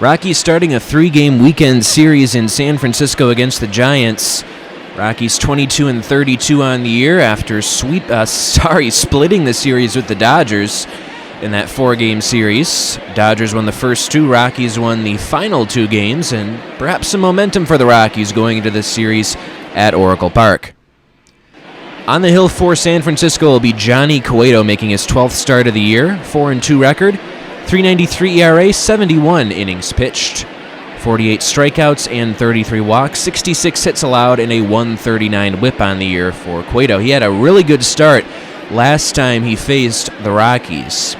Rockies starting a 3-game weekend series in San Francisco against the Giants. Rockies 22-32 on the year after splitting the series with the Dodgers in that 4-game series. Dodgers won the first 2, Rockies won the final 2 games, and perhaps some momentum for the Rockies going into this series at Oracle Park. On the hill for San Francisco will be Johnny Cueto, making his 12th start of the year, 4-2 record. 3.93 ERA, 71 innings pitched, 48 strikeouts and 33 walks, 66 hits allowed, and a 139 whip on the year for Cueto. He had a really good start last time he faced the Rockies.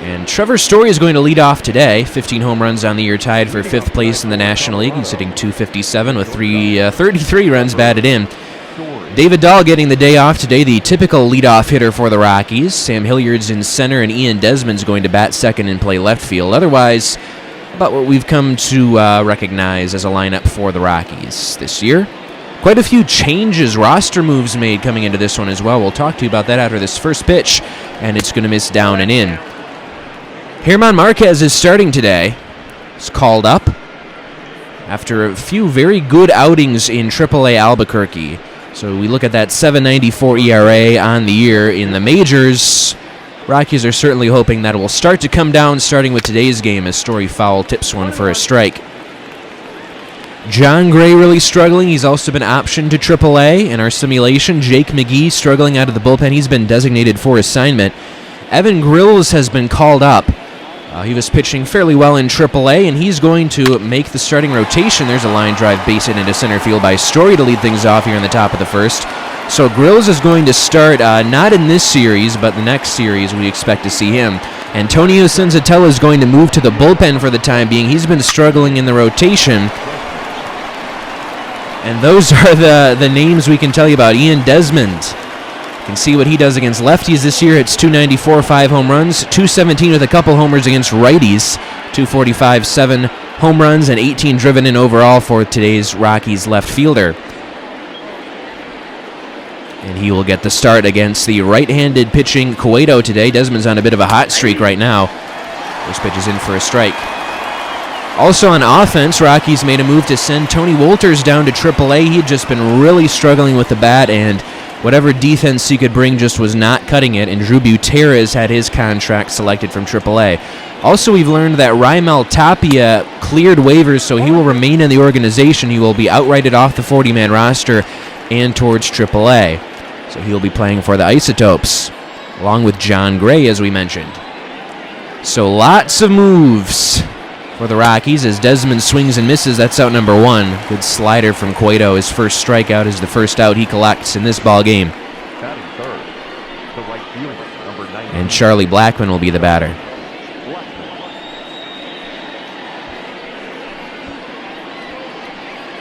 And Trevor Story is going to lead off today. 15 home runs on the year, tied for 5th place in the National League. He's hitting .257 with 33 runs batted in. David Dahl getting the day off today, the typical leadoff hitter for the Rockies. Sam Hilliard's in center, and Ian Desmond's going to bat second and play left field. Otherwise, about what we've come to recognize as a lineup for the Rockies this year. Quite a few changes, roster moves made coming into this one as well. We'll talk to you about that after this first pitch, and it's going to miss down and in. German Marquez is starting today. He's called up after a few very good outings in AAA Albuquerque. So we look at that 7.94 ERA on the year in the majors. Rockies are certainly hoping that it will start to come down, starting with today's game as Story foul tips one for a strike. John Gray really struggling. He's also been optioned to AAA in our simulation. Jake McGee struggling out of the bullpen. He's been designated for assignment. Evan Grills has been called up. He was pitching fairly well in AAA, and he's going to make the starting rotation. There's a line drive base hit into center field by Story to lead things off here in the top of the first. So Grills is going to start not in this series, but the next series we expect to see him. Antonio Senzatella is going to move to the bullpen for the time being. He's been struggling in the rotation. And those are the names we can tell you about. Ian Desmond. You can see what he does against lefties this year. It's .294, 5 home runs, .217 with a couple homers against righties, .245, 7 home runs, and 18 driven in overall for today's Rockies left fielder. And he will get the start against the right-handed pitching Cueto today. Desmond's on a bit of a hot streak right now. First pitch is in for a strike. Also on offense, Rockies made a move to send Tony Wolters down to AAA. He had just been really struggling with the bat, and whatever defense he could bring just was not cutting it, and Drew Buterres had his contract selected from AAA. Also, we've learned that Raimel Tapia cleared waivers, so he will remain in the organization. He will be outrighted off the 40-man roster and towards AAA. So he'll be playing for the Isotopes, along with John Gray, as we mentioned. So lots of moves for the Rockies as Desmond swings and misses. That's out number 1. Good slider from Cueto. His first strikeout is the first out he collects in this ball game. And Charlie Blackmon will be the batter.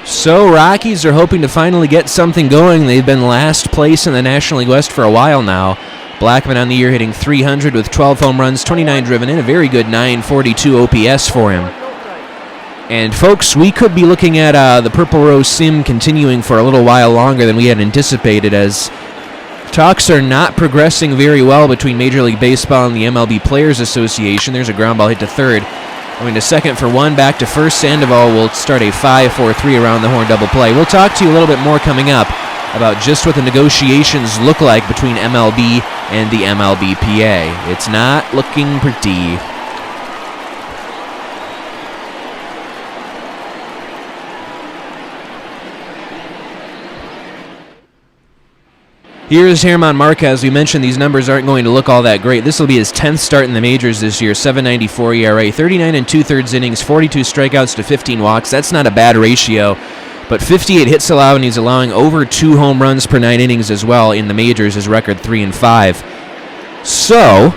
So Rockies are hoping to finally get something going. They've been last place in the National League West for a while now. Blackmon on the year hitting .300 with 12 home runs, 29 driven in, a very good .942 OPS for him. And folks, we could be looking at the Purple Rose Sim continuing for a little while longer than we had anticipated, as talks are not progressing very well between Major League Baseball and the MLB Players Association. There's a ground ball hit to third. Going to second for 1, back to first. Sandoval will start a 5-4-3 around the horn double play. We'll talk to you a little bit more coming up about just what the negotiations look like between MLB and the MLBPA. It's not looking pretty. Here's German Marquez. We mentioned these numbers aren't going to look all that great. This will be his 10th start in the majors this year. 7.94 ERA, 39 2/3 innings, 42 strikeouts to 15 walks. That's not a bad ratio. But 58 hits allowed, and he's allowing over 2 home runs per 9 innings as well in the majors. His record 3-5. So,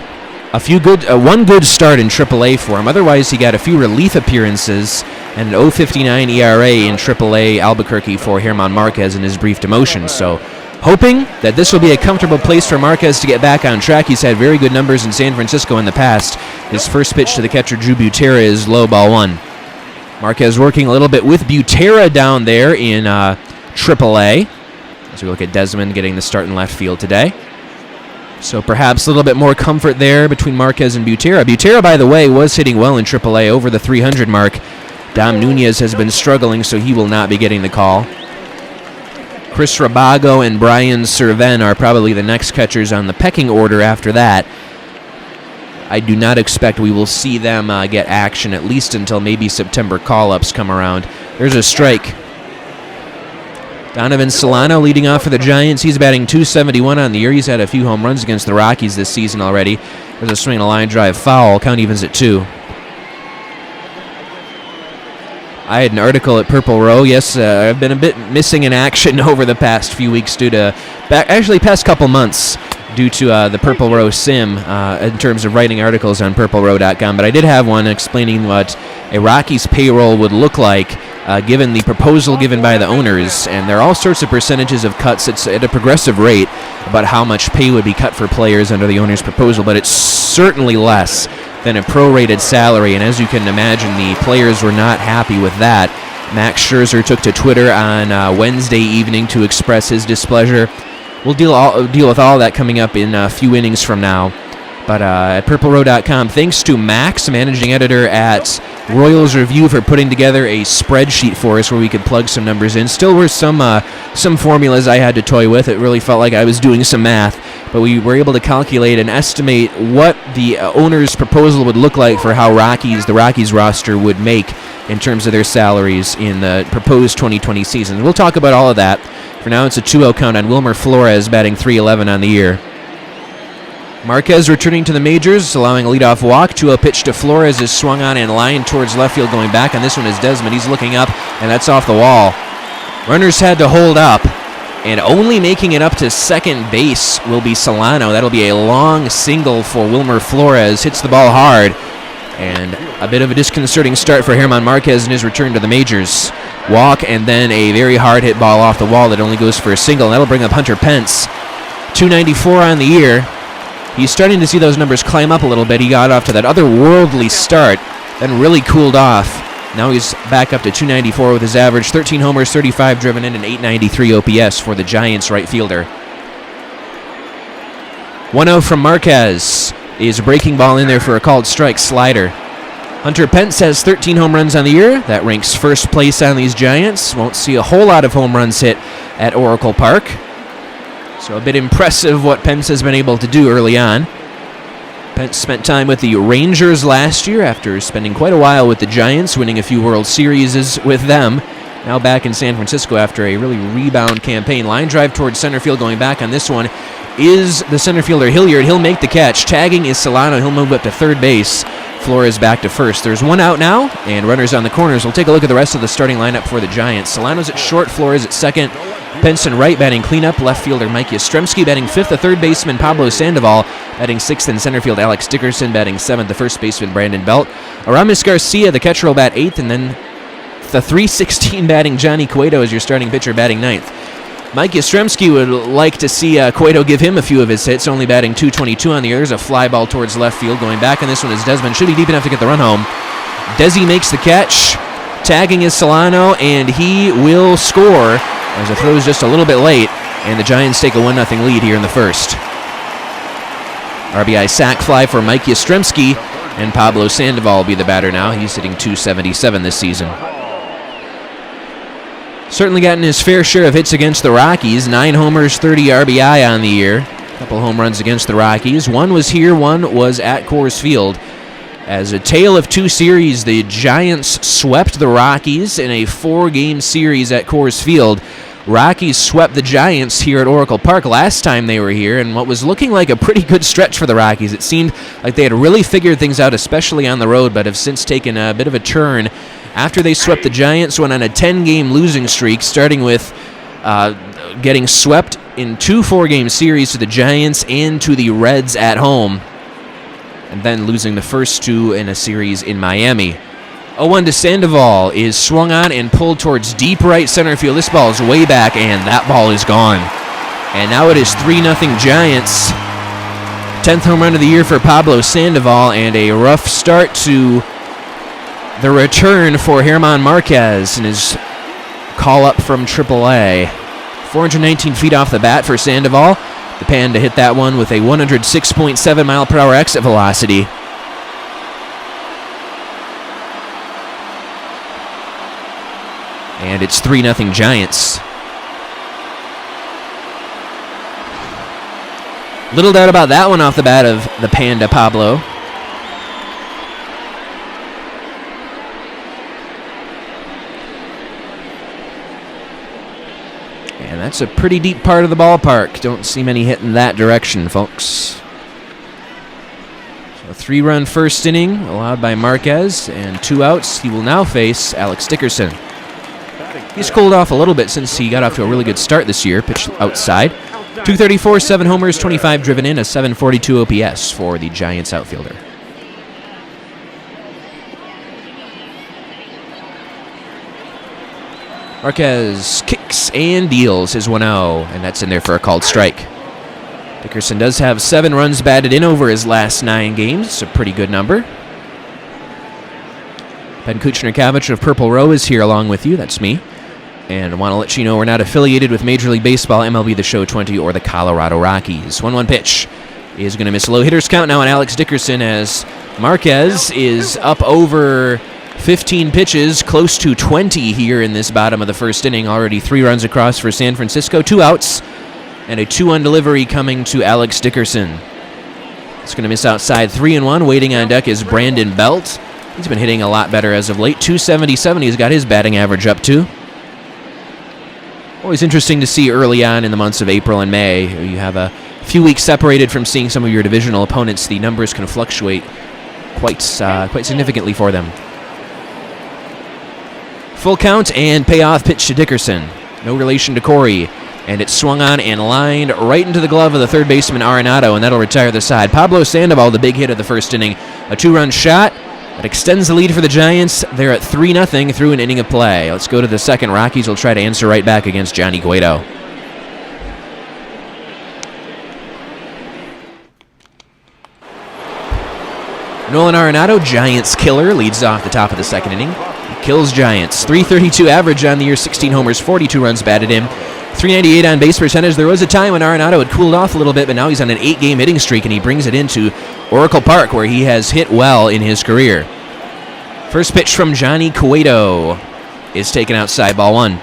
one good start in AAA for him. Otherwise, he got a few relief appearances and an .059 ERA in AAA Albuquerque for German Marquez in his brief demotion. So, hoping that this will be a comfortable place for Marquez to get back on track. He's had very good numbers in San Francisco in the past. His first pitch to the catcher, Drew Buterres, low ball 1. Marquez working a little bit with Butera down there in AAA. As we look at Desmond getting the start in left field today. So perhaps a little bit more comfort there between Marquez and Butera. Butera, by the way, was hitting well in AAA over the 300 mark Dom Nunez has been struggling, so he will not be getting the call. Chris Rabago and Brian Serven are probably the next catchers on the pecking order after that. I do not expect we will see them get action, at least until maybe September call-ups come around. There's a strike. Donovan Solano leading off for the Giants. He's batting .271 on the year. He's had a few home runs against the Rockies this season already. There's a swing and a line drive foul. Count evens at 2. I had an article at Purple Row. Yes, I've been a bit missing in action over the past few weeks due to, past couple months due to the Purple Row sim in terms of writing articles on purplerow.com. But I did have one explaining what a Rockies payroll would look like given the proposal given by the owners. And there are all sorts of percentages of cuts. It's at a progressive rate about how much pay would be cut for players under the owner's proposal, but it's certainly less than a prorated salary. And as you can imagine, the players were not happy with that. Max Scherzer took to Twitter on Wednesday evening to express his displeasure. We'll deal with all that coming up in a few innings from now. But at purplerow.com, thanks to Max, managing editor at Royals Review, for putting together a spreadsheet for us where we could plug some numbers in. Still were some formulas I had to toy with. It really felt like I was doing some math. But we were able to calculate and estimate what the owner's proposal would look like for how the Rockies roster would make in terms of their salaries in the proposed 2020 season. We'll talk about all of that. For now, it's a 2-0 count on Wilmer Flores, batting .311 on the year. Marquez returning to the majors, allowing a leadoff walk. 2-0 pitch to Flores is swung on and lined towards left field going back. And this one is Desmond. He's looking up, and that's off the wall. Runners had to hold up, and only making it up to second base will be Solano. That'll be a long single for Wilmer Flores. Hits the ball hard, and a bit of a disconcerting start for German Marquez in his return to the majors. Walk, and then a very hard hit ball off the wall that only goes for a single, and that'll bring up Hunter Pence. .294 on the year. He's starting to see those numbers climb up a little bit. He got off to that otherworldly start, then really cooled off. Now he's back up to .294 with his average 13 homers, 35 driven in, and .893 OPS for the Giants right fielder. 1-0 from Marquez is a breaking ball in there for a called strike slider. Hunter Pence has 13 home runs on the year. That ranks first place on these Giants. Won't see a whole lot of home runs hit at Oracle Park. So a bit impressive what Pence has been able to do early on. Pence spent time with the Rangers last year after spending quite a while with the Giants, winning a few World Series with them. Now back in San Francisco after a really rebound campaign. Line drive towards center field. Going back on this one is the center fielder Hilliard. He'll make the catch. Tagging is Solano. He'll move up to third base. Flores back to first. There's one out now, and runners on the corners. We'll take a look at the rest of the starting lineup for the Giants. Solano's at short, Flores at second. Benson right batting cleanup. Left fielder Mike Yastrzemski batting fifth. The third baseman Pablo Sandoval batting sixth. In center field Alex Dickerson batting seventh. The first baseman Brandon Belt. Aramis Garcia, the catcher, will bat eighth, and then the .316 batting Johnny Cueto is your starting pitcher batting ninth. Mike Yastrzemski would like to see Cueto give him a few of his hits, only batting .222 on the year. There's a fly ball towards left field. Going back on this one is Desmond. Should be deep enough to get the run home. Desi makes the catch. Tagging is Solano, and he will score as the throw is just a little bit late, and the Giants take a 1-0 lead here in the first. RBI sac fly for Mike Yastrzemski, and Pablo Sandoval will be the batter now. He's hitting .277 this season. Certainly gotten his fair share of hits against the Rockies. 9 homers, 30 RBI on the year. A couple home runs against the Rockies. One was here, one was at Coors Field. As a tale of two series, the Giants swept the Rockies in a 4-game series at Coors Field. Rockies swept the Giants here at Oracle Park last time they were here, and what was looking like a pretty good stretch for the Rockies. It seemed like they had really figured things out, especially on the road, but have since taken a bit of a turn. After they swept the Giants, went on a 10-game losing streak, starting with getting swept in 2 4-game series to the Giants and to the Reds at home, and then losing the first 2 in a series in Miami. 0-1 to Sandoval is swung on and pulled towards deep right center field. This ball is way back, and that ball is gone. And now it is 3-0 Giants. 10th home run of the year for Pablo Sandoval, and a rough start to the return for German Marquez in his call-up from AAA. 419 feet off the bat for Sandoval. The Panda hit that one with a 106.7 mile per hour exit velocity. And it's 3-0 Giants. Little doubt about that one off the bat of the Panda Pablo. And that's a pretty deep part of the ballpark. Don't see many hitting that direction, folks. So a 3-run first inning allowed by Marquez, and 2 outs. He will now face Alex Dickerson. He's cooled off a little bit since he got off to a really good start this year. Pitched outside. 234, 7 homers, 25 driven in, a 742 OPS for the Giants outfielder. Marquez kicks and deals his 1-0, and that's in there for a called strike. Dickerson does have 7 runs batted in over his last 9 games. It's a pretty good number. Ben Kuchner-Kavich of Purple Row is here along with you. That's me. And I want to let you know we're not affiliated with Major League Baseball, MLB The Show 20, or the Colorado Rockies. 1-1 pitch is going to miss a low hitters count now on Alex Dickerson as Marquez is up over 15 pitches, close to 20 here in this bottom of the first inning. Already 3 runs across for San Francisco, 2 outs, and a 2-1 delivery coming to Alex Dickerson. It's going to miss outside 3-1. Waiting on deck is Brandon Belt. He's been hitting a lot better as of late. 277 he's got his batting average up to. Always interesting to see early on in the months of April and May. You have a few weeks separated from seeing some of your divisional opponents. The numbers can fluctuate quite significantly for them. Full count and payoff pitch to Dickerson. No relation to Corey. And it's swung on and lined right into the glove of the third baseman Arenado, and that'll retire the side. Pablo Sandoval, the big hit of the first inning. A 2-run shot that extends the lead for the Giants. They're at 3-0 through an inning of play. Let's go to the second. Rockies will try to answer right back against Johnny Cueto. Nolan Arenado, Giants killer, leads off the top of the second inning. He kills Giants. 332 average on the year, 16 homers, 42 runs batted in. 398 on base percentage. There was a time when Arenado had cooled off a little bit, but now he's on an 8-game hitting streak, and he brings it into Oracle Park, where he has hit well in his career. First pitch from Johnny Cueto is taken outside, ball 1.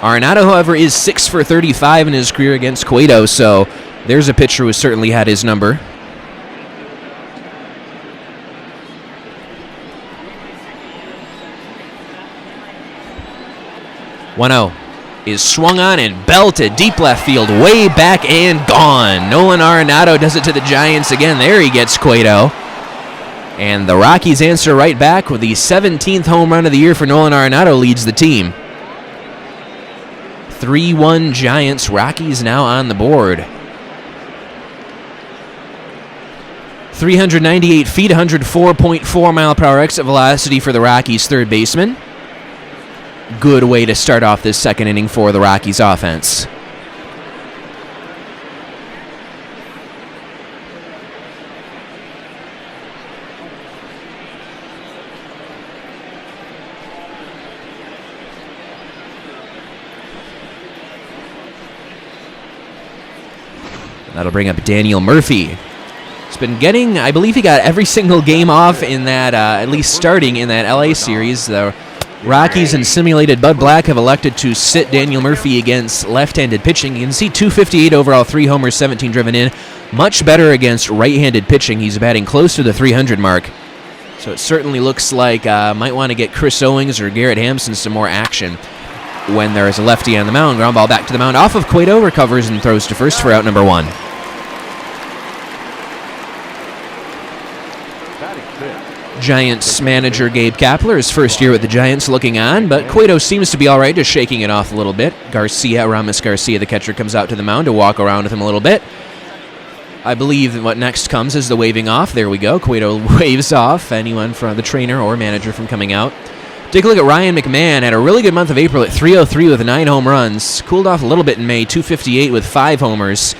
Arenado, however, is 6 for 35 in his career against Cueto, so there's a pitcher who certainly had his number. Is swung on and belted deep left field, way back and gone. Nolan Arenado does it to the Giants again. There he gets Cueto. And the Rockies answer right back with the 17th home run of the year for Nolan Arenado, leads the team. 3-1 Giants. Rockies now on the board. 398 feet, 104.4 mile per hour exit velocity for the Rockies' third baseman. Good way to start off this second inning for the Rockies offense. That'll bring up Daniel Murphy. He's been getting, I believe he got every single game off in that, at least starting in that LA series. The Rockies and simulated Bud Black have elected to sit Daniel Murphy against left-handed pitching. You can see 258 overall, 3 homers, 17 driven in. Much better against right-handed pitching. He's batting close to the 300 mark. So it certainly looks like might want to get Chris Owings or Garrett Hampson some more action when there is a lefty on the mound. Ground ball back to the mound off of Cueto, recovers and throws to first for out number 1. Giants manager Gabe Kapler, his first year with the Giants, looking on, but Cueto seems to be all right, just shaking it off a little bit. Ramos Garcia, the catcher, comes out to the mound to walk around with him a little bit. I believe that what next comes is the waving off. There we go. Cueto waves off anyone from the trainer or manager from coming out. Take a look at Ryan McMahon. Had a really good month of April at 303 with 9 home runs. Cooled off a little bit in May, 258 with 5 homers.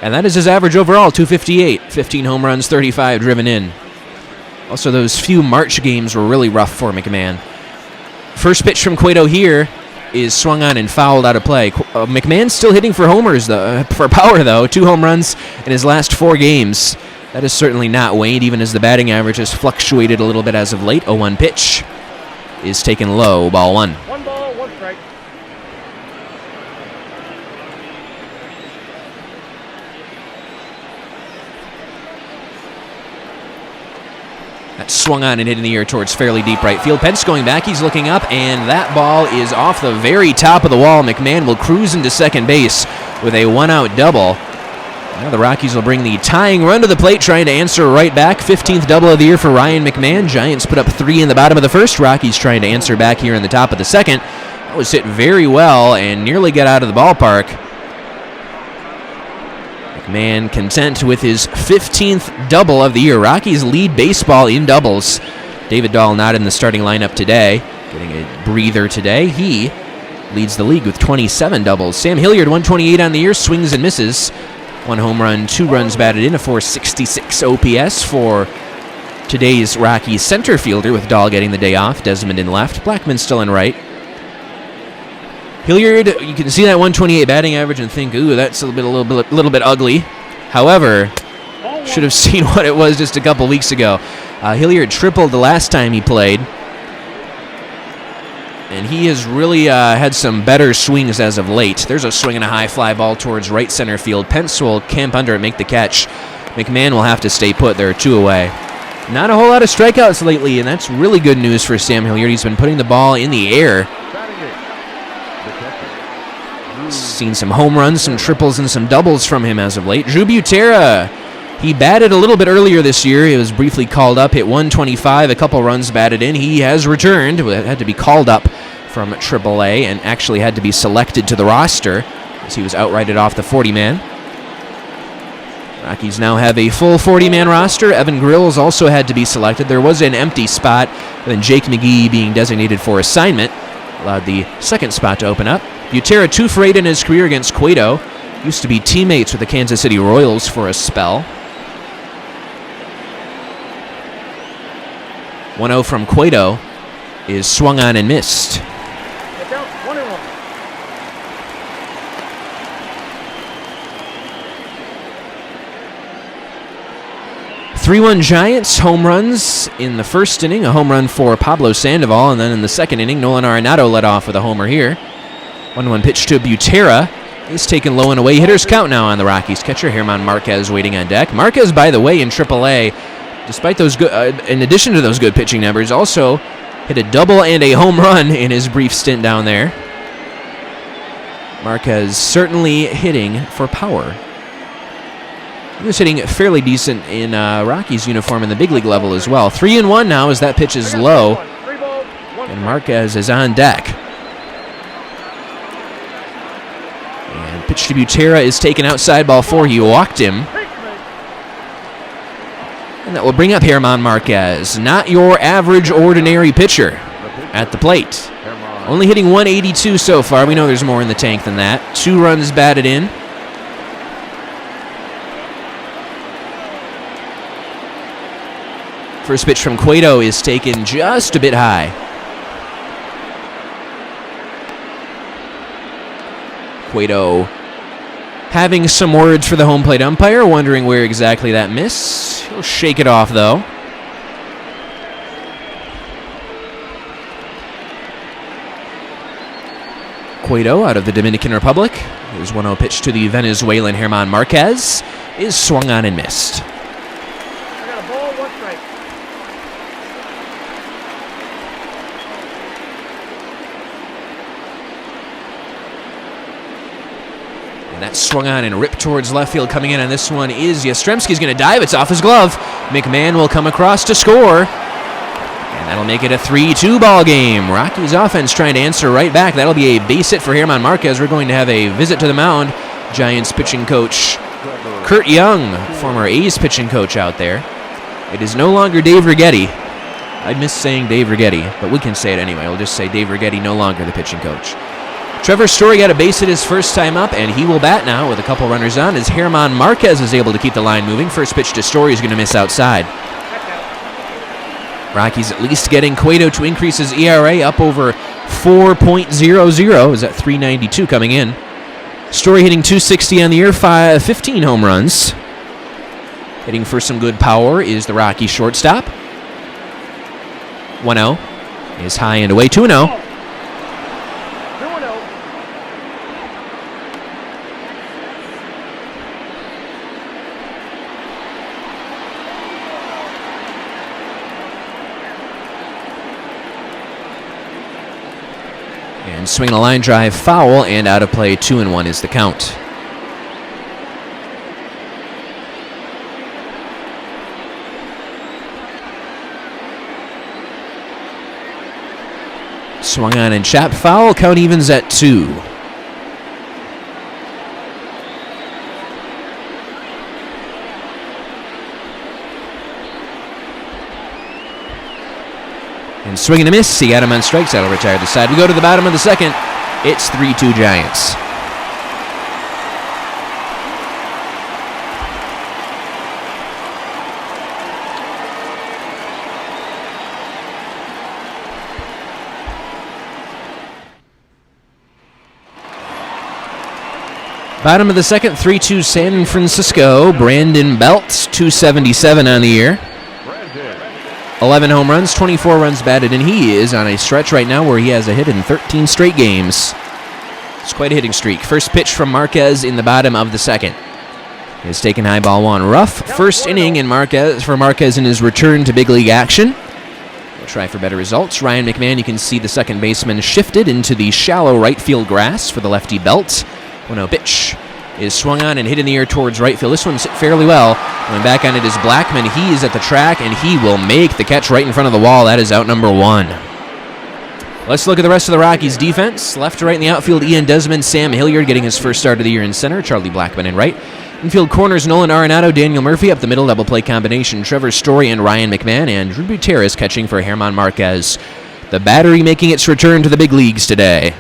And that is his average overall, 258. 15 home runs, 35 driven in. Also, those few March games were really rough for McMahon. First pitch from Cueto here is swung on and fouled out of play. McMahon's still hitting for homers, though, for power, though. 2 home runs in his last 4 games. That is certainly not waned, even as the batting average has fluctuated a little bit as of late. 0-1 pitch. is taken low, ball one. 1 ball, 1 strike. That swung on and hit in the air towards fairly deep right field. Pence going back, he's looking up, and that ball is off the very top of the wall. McMahon will cruise into second base with a 1-out double. Now the Rockies will bring the tying run to the plate, trying to answer right back. 15th double of the year for Ryan McMahon. Giants put up 3 in the bottom of the first. Rockies trying to answer back here in the top of the second. That was hit very well and nearly got out of the ballpark. McMahon content with his 15th double of the year. Rockies lead baseball in doubles. David Dahl not in the starting lineup today, getting a breather today. He leads the league with 27 doubles. Sam Hilliard, 128 on the year, swings and misses. 1 home run, 2 runs batted in, a .466 OPS for today's Rockies center fielder, with Dahl getting the day off. Desmond in left, Blackman still in right. Hilliard, you can see that 128 batting average and think, ooh, that's a little bit ugly. However, should have seen what it was just a couple weeks ago. Hilliard tripled the last time he played, and he has really had some better swings as of late. There's a swing and a high fly ball towards right center field. Pence will camp under it, make the catch. McMahon will have to stay put. There are 2 away. Not a whole lot of strikeouts lately, and that's really good news for Sam Hilliard. He's been putting the ball in the air. Seen some home runs, some triples, and some doubles from him as of late. Drew Butera, he batted a little bit earlier this year. He was briefly called up, hit 125, a couple runs batted in. He has returned, had to be called up from AAA, and actually had to be selected to the roster as he was outrighted off the 40-man. Rockies now have a full 40-man roster. Evan Grills also had to be selected. There was an empty spot, and then Jake McGee being designated for assignment allowed the second spot to open up. Butera 2 for 8 in his career against Cueto. Used to be teammates with the Kansas City Royals for a spell. 1-0 from Cueto is swung on and missed. 3-1 Giants. Home runs in the first inning. A home run for Pablo Sandoval, and then in the second inning, Nolan Arenado led off with a homer here. 1-1 pitch to Butera is taken low and away. Hitters count now on the Rockies. Catcher German Marquez waiting on deck. Marquez, by the way, in AAA, despite those good, in addition to those good pitching numbers, also hit a double and a home run in his brief stint down there. Marquez certainly hitting for power. He was hitting fairly decent in Rockies uniform in the big league level as well. 3-1 now as that pitch is low, and Marquez is on deck. And pitch to Butera is taken outside, ball 4. He walked him. And that will bring up German Marquez. Not your average, ordinary pitcher at the plate. Only hitting 182 so far. We know there's more in the tank than that. 2 runs batted in. First pitch from Cueto is taken just a bit high. Cueto having some words for the home plate umpire, wondering where exactly that missed. He'll shake it off, though. Cueto out of the Dominican Republic. Here's 1-0 pitch to the Venezuelan German Marquez. Is swung on and missed. I got a ball, 1 strike. And that swung on and ripped towards left field. Coming in on this one is Yastrzemski's going to dive. It's off his glove. McMahon will come across to score. And that'll make it a 3-2 ball game. Rockies offense trying to answer right back. That'll be a base hit for German Marquez. We're going to have a visit to the mound. Giants pitching coach Kurt Young, former A's pitching coach out there. It is no longer Dave Righetti. I miss saying Dave Righetti, but we can say it anyway. We'll just say Dave Righetti, no longer the pitching coach. Trevor Story got a base hit his first time up, and he will bat now with a couple runners on as German Marquez is able to keep the line moving. First pitch to Story is going to miss outside. Rockies at least getting Cueto to increase his ERA up over 4.00. Is that 3.92 coming in? Story hitting .260 on the year, 15 home runs. Hitting for some good power is the Rocky shortstop. 1-0. is high and away, 2-0. 2-0. And swinging a line drive foul and out of play, 2-1 is the count. Swung on and chap foul, count evens at 2. And swing and a miss, he got him on strikes, that'll retire the side. We go to the bottom of the second, it's 3-2 Giants. Bottom of the second, 3-2 San Francisco. Brandon Belt, 277 on the year. 11 home runs, 24 runs batted, and he is on a stretch right now where he has a hit in 13 straight games. It's quite a hitting streak. First pitch from Marquez in the bottom of the second. He's taken high ball one. Rough first inning in Marquez in his return to big league action. We'll try for better results. Ryan McMahon, you can see the second baseman shifted into the shallow right field grass for the lefty Belt. 1-0 pitch is swung on and hit in the air towards right field. This one's hit fairly well. Going back on it is Blackman. He is at the track, and he will make the catch right in front of the wall. That is out number 1. Let's look at the rest of the Rockies' defense. Left to right in the outfield, Ian Desmond, Sam Hilliard getting his first start of the year in center. Charlie Blackman in right. Infield corners, Nolan Arenado, Daniel Murphy. Up the middle, double play combination, Trevor Story and Ryan McMahon. And Drew Gutierrez catching for German Marquez. The battery making its return to the big leagues today.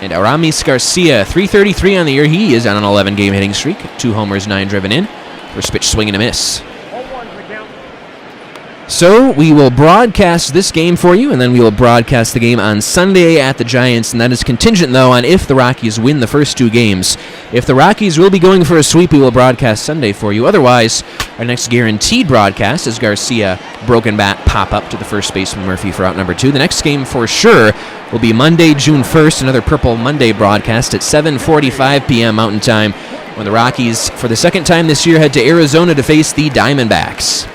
And Aramis Garcia, 333 on the year. He is on an 11-game hitting streak. 2 homers, 9 driven in. First pitch, swing and a miss. So we will broadcast this game for you, and then we will broadcast the game on Sunday at the Giants, and that is contingent, though, on if the Rockies win the first 2 games. If the Rockies will be going for a sweep, we will broadcast Sunday for you. Otherwise, our next guaranteed broadcast is Garcia, broken bat, pop up to the first baseman Murphy for out number 2. The next game for sure will be Monday, June 1st, another Purple Monday broadcast at 7:45 p.m. Mountain Time, when the Rockies, for the second time this year, head to Arizona to face the Diamondbacks.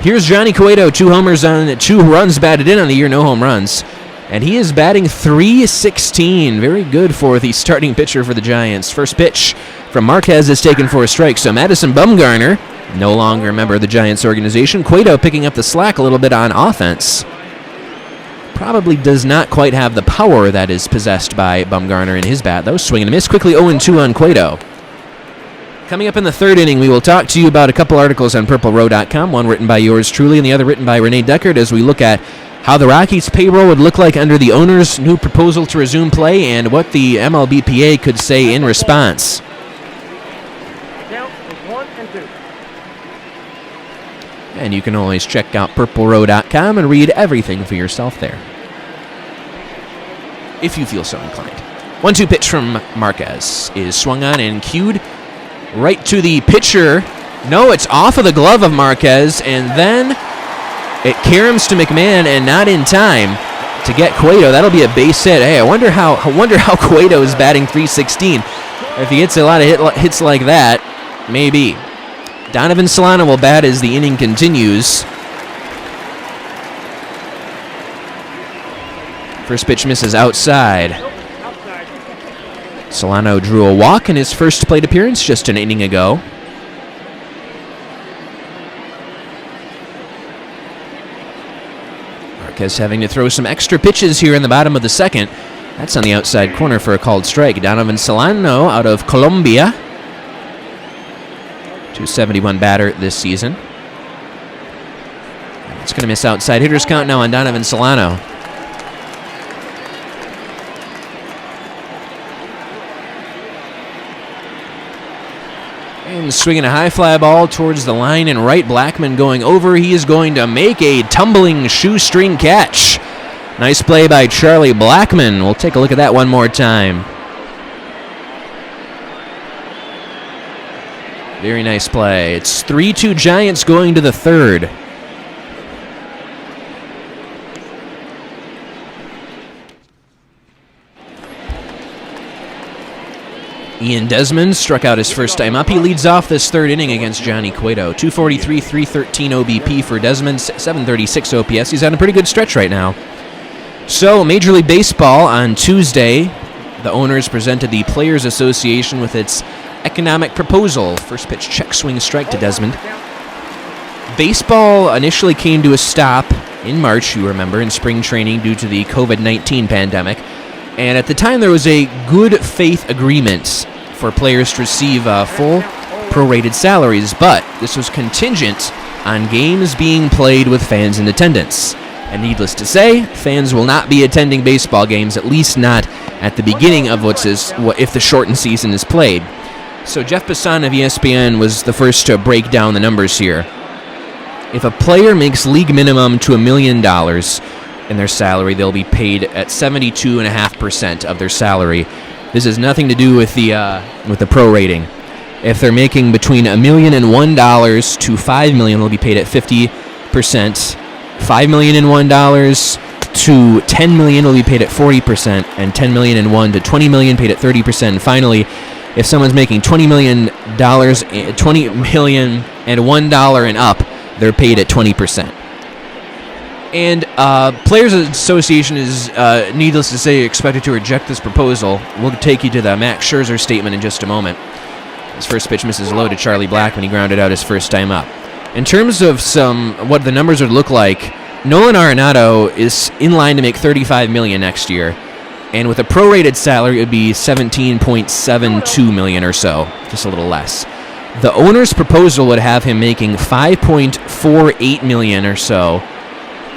Here's Johnny Cueto, 2 homers on 2 runs batted in on the year, no home runs. And he is batting .316. Very good for the starting pitcher for the Giants. First pitch from Marquez is taken for a strike. So Madison Bumgarner, no longer a member of the Giants organization. Cueto picking up the slack a little bit on offense. Probably does not quite have the power that is possessed by Bumgarner in his bat, though. Swing and a miss. Quickly 0-2 on Cueto. Coming up in the third inning, we will talk to you about a couple articles on PurpleRow.com, one written by yours truly and the other written by Renee Deckard, as we look at how the Rockies' payroll would look like under the owner's new proposal to resume play and what the MLBPA could say in response. Count is 1 and 2. And you can always check out PurpleRow.com and read everything for yourself there, if you feel so inclined. 1-2 pitch from Marquez is swung on and cued right to the pitcher. No, it's off of the glove of Marquez, and then it caroms to McMahon, and not in time to get Cueto. That'll be a base hit. Hey, I wonder how Cueto is batting .316. If he gets a lot of hits like that, maybe. Donovan Solano will bat as the inning continues. First pitch misses outside. Solano drew a walk in his first plate appearance just an inning ago. Marquez having to throw some extra pitches here in the bottom of the second. That's on the outside corner for a called strike. Donovan Solano out of Colombia. .271 batter this season. It's going to miss outside. Hitters count now on Donovan Solano. And swinging a high fly ball towards the line and right. Blackman going over. He is going to make a tumbling shoestring catch. Nice play by Charlie Blackman. We'll take a look at that one more time. Very nice play. It's 3-2 Giants going to the third. Ian Desmond struck out his first time up. He leads off this third inning against Johnny Cueto. 243, 313 OBP for Desmond, 736 OPS. He's on a pretty good stretch right now. So, Major League Baseball on Tuesday, the owners presented the Players Association with its economic proposal. First pitch check swing strike to Desmond. Baseball initially came to a stop in March, you remember, in spring training due to the COVID-19 pandemic. And at the time, there was a good faith agreement for players to receive full prorated salaries, but this was contingent on games being played with fans in attendance. And needless to say, fans will not be attending baseball games, at least not at the beginning of if the shortened season is played. So Jeff Passan of ESPN was the first to break down the numbers here. If a player makes league minimum to $1 million in their salary, they'll be paid at 72.5% of their salary. This has nothing to do with the prorating. If they're making between $1 million and $1 to $5 million, they'll be paid at 50%. $5 million and $1 to $10 million will be paid at 40%, and $10 million and $1 to $20 million paid at 30%. And finally, if someone's making $20 million and $1 and up, they're paid at 20%. And Players Association is, needless to say, expected to reject this proposal. We'll take you to the Max Scherzer statement in just a moment. His first pitch misses low to Charlie Blackmon. He grounded out his first time up. In terms of what the numbers would look like, Nolan Arenado is in line to make $35 million next year. And with a prorated salary, it would be $17.72 million or so, just a little less. The owner's proposal would have him making $5.48 million or so,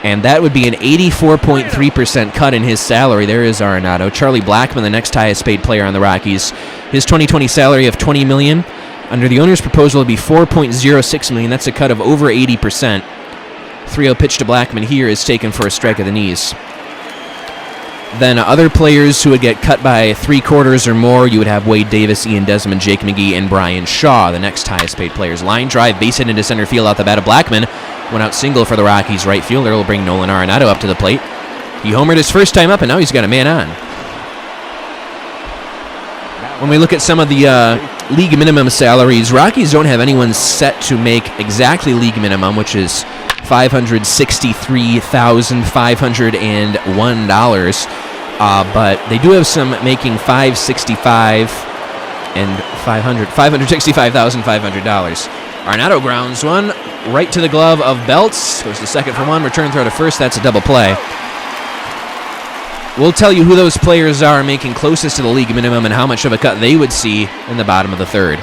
and that would be an 84.3% cut in his salary. There is Arenado. Charlie Blackmon, the next highest paid player on the Rockies, his 2020 salary of $20 million. Under the owner's proposal, it would be $4.06 million. That's a cut of over 80%. 3-0 pitch to Blackmon here is taken for a strike of the knees. Then other players who would get cut by 3/4 or more, you would have Wade Davis, Ian Desmond, Jake McGee, and Brian Shaw, the next highest paid players. Line drive, base hit into center field out the bat of Blackmon. Went out single for the Rockies right fielder. Will bring Nolan Arenado up to the plate. He homered his first time up, and now he's got a man on. When we look at some of the league minimum salaries, Rockies don't have anyone set to make exactly league minimum, which is $563,501. But they do have some making $565,000 and $565,500. Arenado grounds one right to the glove of Belts. Goes to second for one. Return throw to first. That's a double play. We'll tell you who those players are making closest to the league minimum and how much of a cut they would see in the bottom of the third.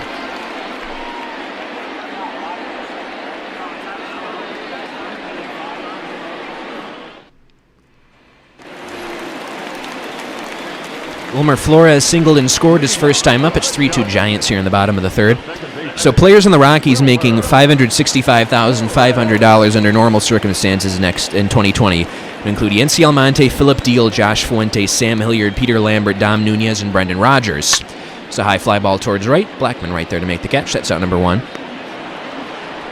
Wilmer Flores singled and scored his first time up. It's 3-2 Giants here in the bottom of the third. So players in the Rockies making $565,500 under normal circumstances next in 2020 would include Yency Almonte, Philip Deal, Josh Fuentes, Sam Hilliard, Peter Lambert, Dom Nunez, and Brendan Rodgers. It's a high fly ball towards right. Blackmon right there to make the catch. That's out number one.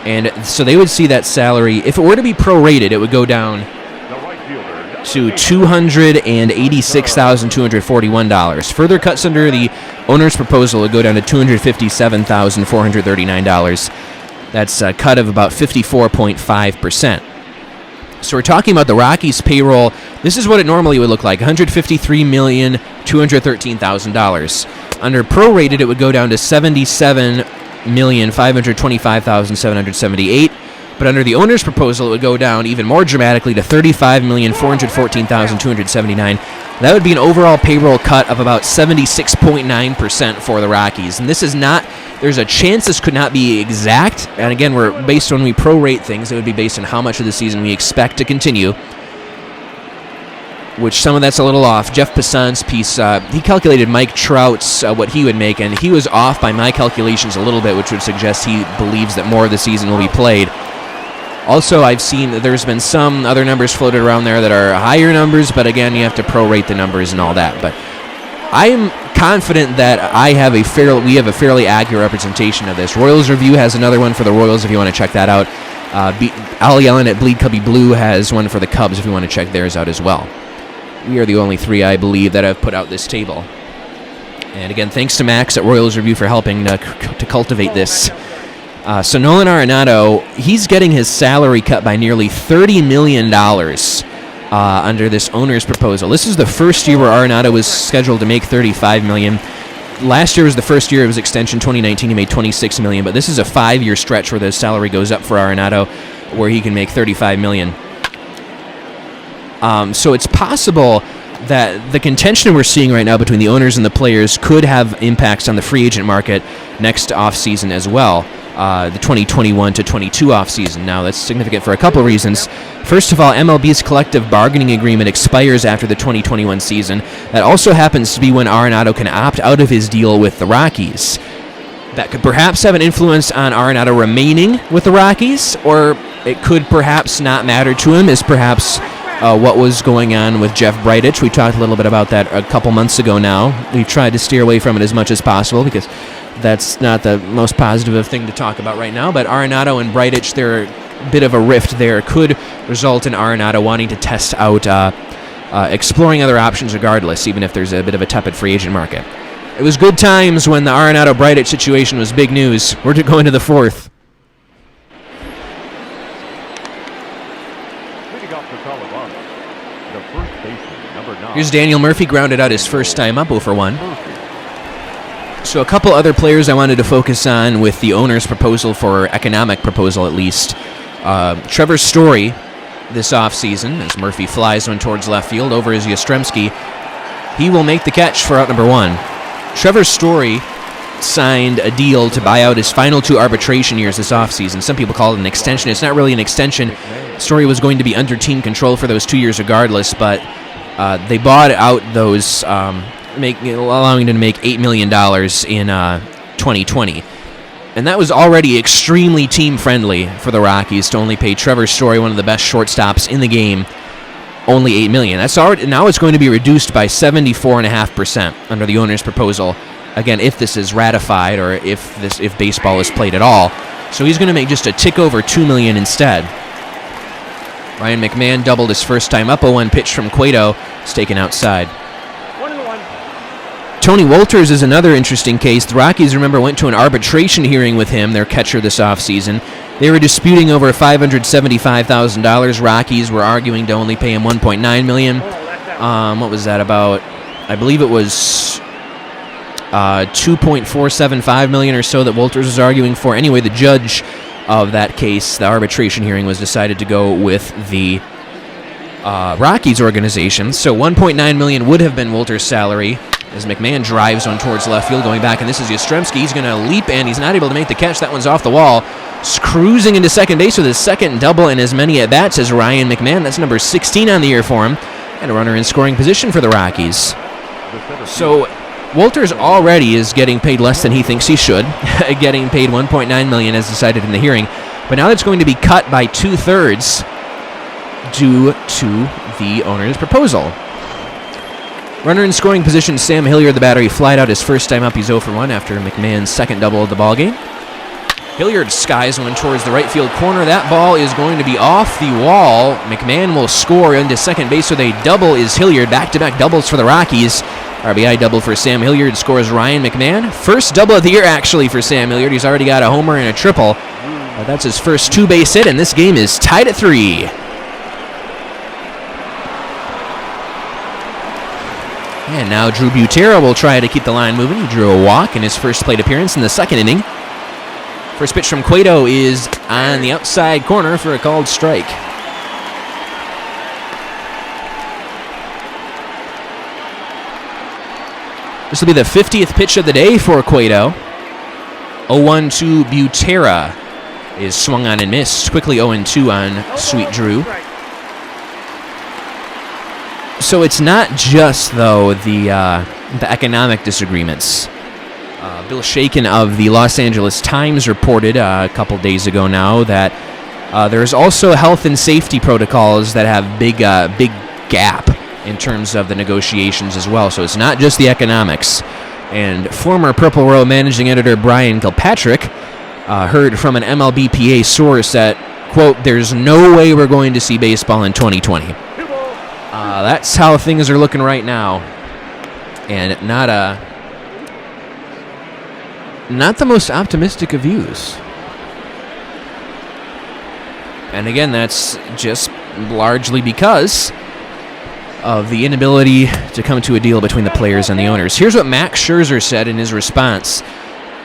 And so they would see that salary, if it were to be prorated, it would go down to $286,241. Further cuts under the owner's proposal would go down to $257,439. That's a cut of about 54.5%. So we're talking about the Rockies' payroll. This is what it normally would look like: $153,213,000. Under prorated, it would go down to $77,525,778. But under the owner's proposal, it would go down even more dramatically to $35,414,279. That would be an overall payroll cut of about 76.9% for the Rockies. And this is not, there's a chance this could not be exact. And again, we're based when we prorate things, it would be based on how much of the season we expect to continue, which some of that's a little off. Jeff Passan's piece, he calculated Mike Trout's, what he would make, and he was off by my calculations a little bit, which would suggest he believes that more of the season will be played. Also, I've seen that there's been some other numbers floated around there that are higher numbers, but again, you have to prorate the numbers and all that. But I am confident that we have a fairly accurate representation of this. Royals Review has another one for the Royals if you want to check that out. Ali Ellen at Bleed Cubby Blue has one for the Cubs if you want to check theirs out as well. We are the only three, I believe, that have put out this table. And again, thanks to Max at Royals Review for helping to cultivate this. So Nolan Arenado, he's getting his salary cut by nearly $30 million under this owner's proposal. This is the first year where Arenado was scheduled to make $35 million. Last year was the first year of his extension, 2019, he made $26 million, but this is a 5-year stretch where the salary goes up for Arenado, where he can make $35 million. So it's possible that the contention we're seeing right now between the owners and the players could have impacts on the free agent market next offseason as well, the 2021 to 22 offseason. Now, that's significant for a couple reasons. First of all, MLB's collective bargaining agreement expires after the 2021 season. That also happens to be when Arenado can opt out of his deal with the Rockies. That could perhaps have an influence on Arenado remaining with the Rockies, or it could perhaps not matter to him, as perhaps what was going on with Jeff Bridich. We talked a little bit about that a couple months ago now. We've tried to steer away from it as much as possible because that's not the most positive thing to talk about right now. But Arenado and Bridich, there a bit of a rift there could result in Arenado wanting to test out exploring other options regardless, even if there's a bit of a tepid free agent market. It was good times when the Arenado-Bridich situation was big news. We're going to the fourth. Here's Daniel Murphy, grounded out his first time up, 0 for 1. So a couple other players I wanted to focus on with the owner's proposal, for economic proposal at least. Trevor Story this offseason, as Murphy flies one towards left field, over is Yastrzemski. He will make the catch for out number 1. Trevor Story signed a deal to buy out his final 2 arbitration years this offseason. Some people call it an extension. It's not really an extension. Story was going to be under team control for those 2 years regardless, but they bought out those, allowing him to make $8 million in 2020. And that was already extremely team-friendly for the Rockies to only pay Trevor Story, one of the best shortstops in the game, only $8 million. That's already, now it's going to be reduced by 74.5% under the owner's proposal. Again, if this is ratified, or if baseball is played at all. So he's going to make just a tick over $2 million instead. Ryan McMahon doubled his first time up. 0-1 pitch from Cueto. It's taken outside. 1-1. Tony Wolters is another interesting case. The Rockies, remember, went to an arbitration hearing with him, their catcher, this offseason. They were disputing over $575,000. Rockies were arguing to only pay him $1.9 million. What was that about? I believe it was $2.475 million or so that Wolters was arguing for. Anyway, the judge of that case, the arbitration hearing, was decided to go with the Rockies organization. So $1.9 million would have been Wolters' salary, as McMahon drives one towards left field, going back, and this is Yastrzemski. He's going to leap, and he's not able to make the catch. That one's off the wall. Cruising into second base with his second double and as many at-bats as Ryan McMahon. That's number 16 on the year for him, and a runner in scoring position for the Rockies. So Wolters already is getting paid less than he thinks he should, getting paid $1.9 million as decided in the hearing. But now that's going to be cut by 2/3 due to the owner's proposal. Runner in scoring position, Sam Hilliard, the batter. He flied out his first time up. He's 0 for 1 after McMahon's second double of the ballgame. Hilliard skies one towards the right field corner. That ball is going to be off the wall. McMahon will score into second base with a double. Is Hilliard. Back-to-back doubles for the Rockies. RBI double for Sam Hilliard, scores Ryan McMahon. First double of the year, actually, for Sam Hilliard. He's already got a homer and a triple. That's his first 2-base hit, and this game is tied at 3. And now Drew Butera will try to keep the line moving. He drew a walk in his first plate appearance in the second inning. First pitch from Cueto is on the outside corner for a called strike. This will be the 50th pitch of the day for Cueto. 0-1 to Butera is swung on and missed. Quickly 0-2 on Sweet Drew. So it's not just, though, the economic disagreements. Bill Shaken of the Los Angeles Times reported a couple days ago now that there's also health and safety protocols that have big gap in terms of the negotiations as well. So it's not just the economics. And former Purple Row managing editor Brian Kilpatrick heard from an MLBPA source that, quote, "There's no way we're going to see baseball in 2020. That's how things are looking right now. And not not the most optimistic of views. And again, that's just largely because of the inability to come to a deal between the players and the owners. Here's what Max Scherzer said in his response.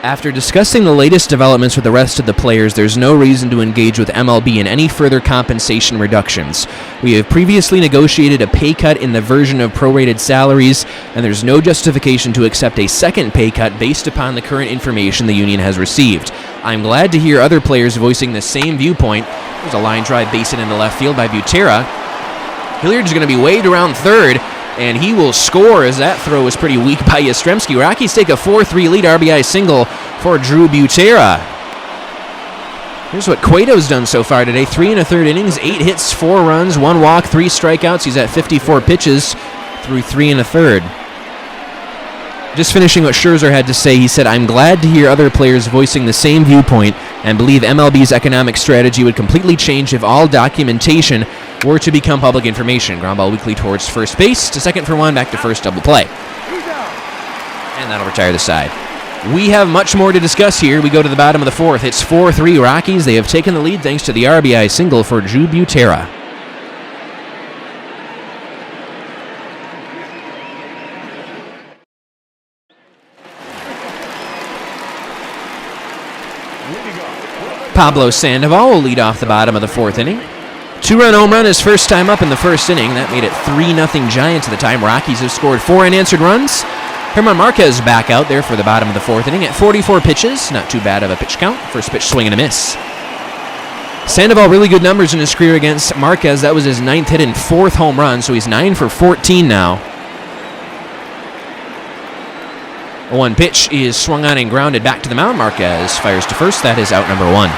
After discussing the latest developments with the rest of the players, there's no reason to engage with MLB in any further compensation reductions. We have previously negotiated a pay cut in the version of prorated salaries, and there's no justification to accept a second pay cut based upon the current information the union has received. I'm glad to hear other players voicing the same viewpoint. There's a line drive base hit into left field by Butera. Hilliard's going to be waved around third, and he will score as that throw was pretty weak by Yastrzemski. Rockies take a 4-3 lead, RBI single for Drew Butera. Here's what Cueto's done so far today. 3 1/3 innings, 8 hits, 4 runs, 1 walk, 3 strikeouts. He's at 54 pitches through 3 1/3. Just finishing what Scherzer had to say, he said, I'm glad to hear other players voicing the same viewpoint and believe MLB's economic strategy would completely change if all documentation were to become public information. Ground ball weakly towards first base, to second for 1, back to first, double play. And that'll retire the side. We have much more to discuss here. We go to the bottom of the 4th. It's 4-3 Rockies. They have taken the lead thanks to the RBI single for Drew Butera. Pablo Sandoval will lead off the bottom of the 4th inning. 2-run home run his first time up in the first inning. That made it 3-0 Giants at the time. Rockies have scored 4 unanswered runs. German Marquez back out there for the bottom of the 4th inning at 44 pitches. Not too bad of a pitch count. First pitch swing and a miss. Sandoval really good numbers in his career against Marquez. That was his 9th hit and 4th home run, so he's 9 for 14 now. One pitch is swung on and grounded back to the mound. Marquez fires to first. That is out number 1.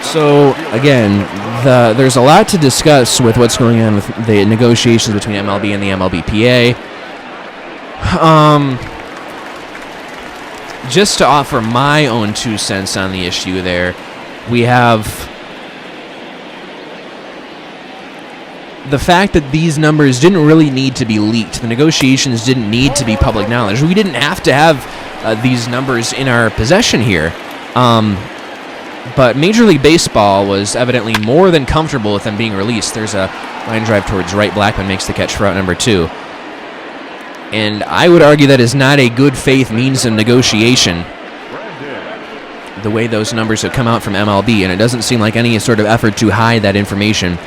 So, again, there's a lot to discuss with what's going on with the negotiations between MLB and the MLBPA. Just to offer my own 2 cents on the issue there, we have the fact that these numbers didn't really need to be leaked. The negotiations didn't need to be public knowledge. We didn't have to have these numbers in our possession here. But Major League Baseball was evidently more than comfortable with them being released. There's a line drive towards right. Blackman makes the catch for out number 2. And I would argue that is not a good faith means of negotiation, the way those numbers have come out from MLB, and it doesn't seem like any sort of effort to hide that information.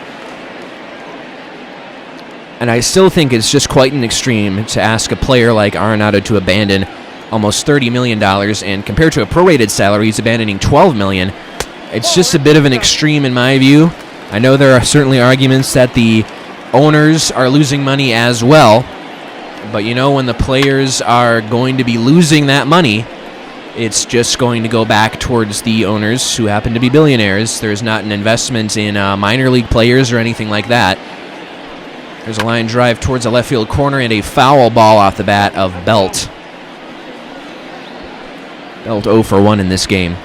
And I still think it's just quite an extreme to ask a player like Arenado to abandon almost $30 million, and compared to a prorated salary, he's abandoning $12 million. It's just a bit of an extreme in my view. I know there are certainly arguments that the owners are losing money as well, but you know, when the players are going to be losing that money, it's just going to go back towards the owners who happen to be billionaires. There's not an investment in minor league players or anything like that. There's a line drive towards the left field corner and a foul ball off the bat of Belt. Belt 0 for 1 in this game.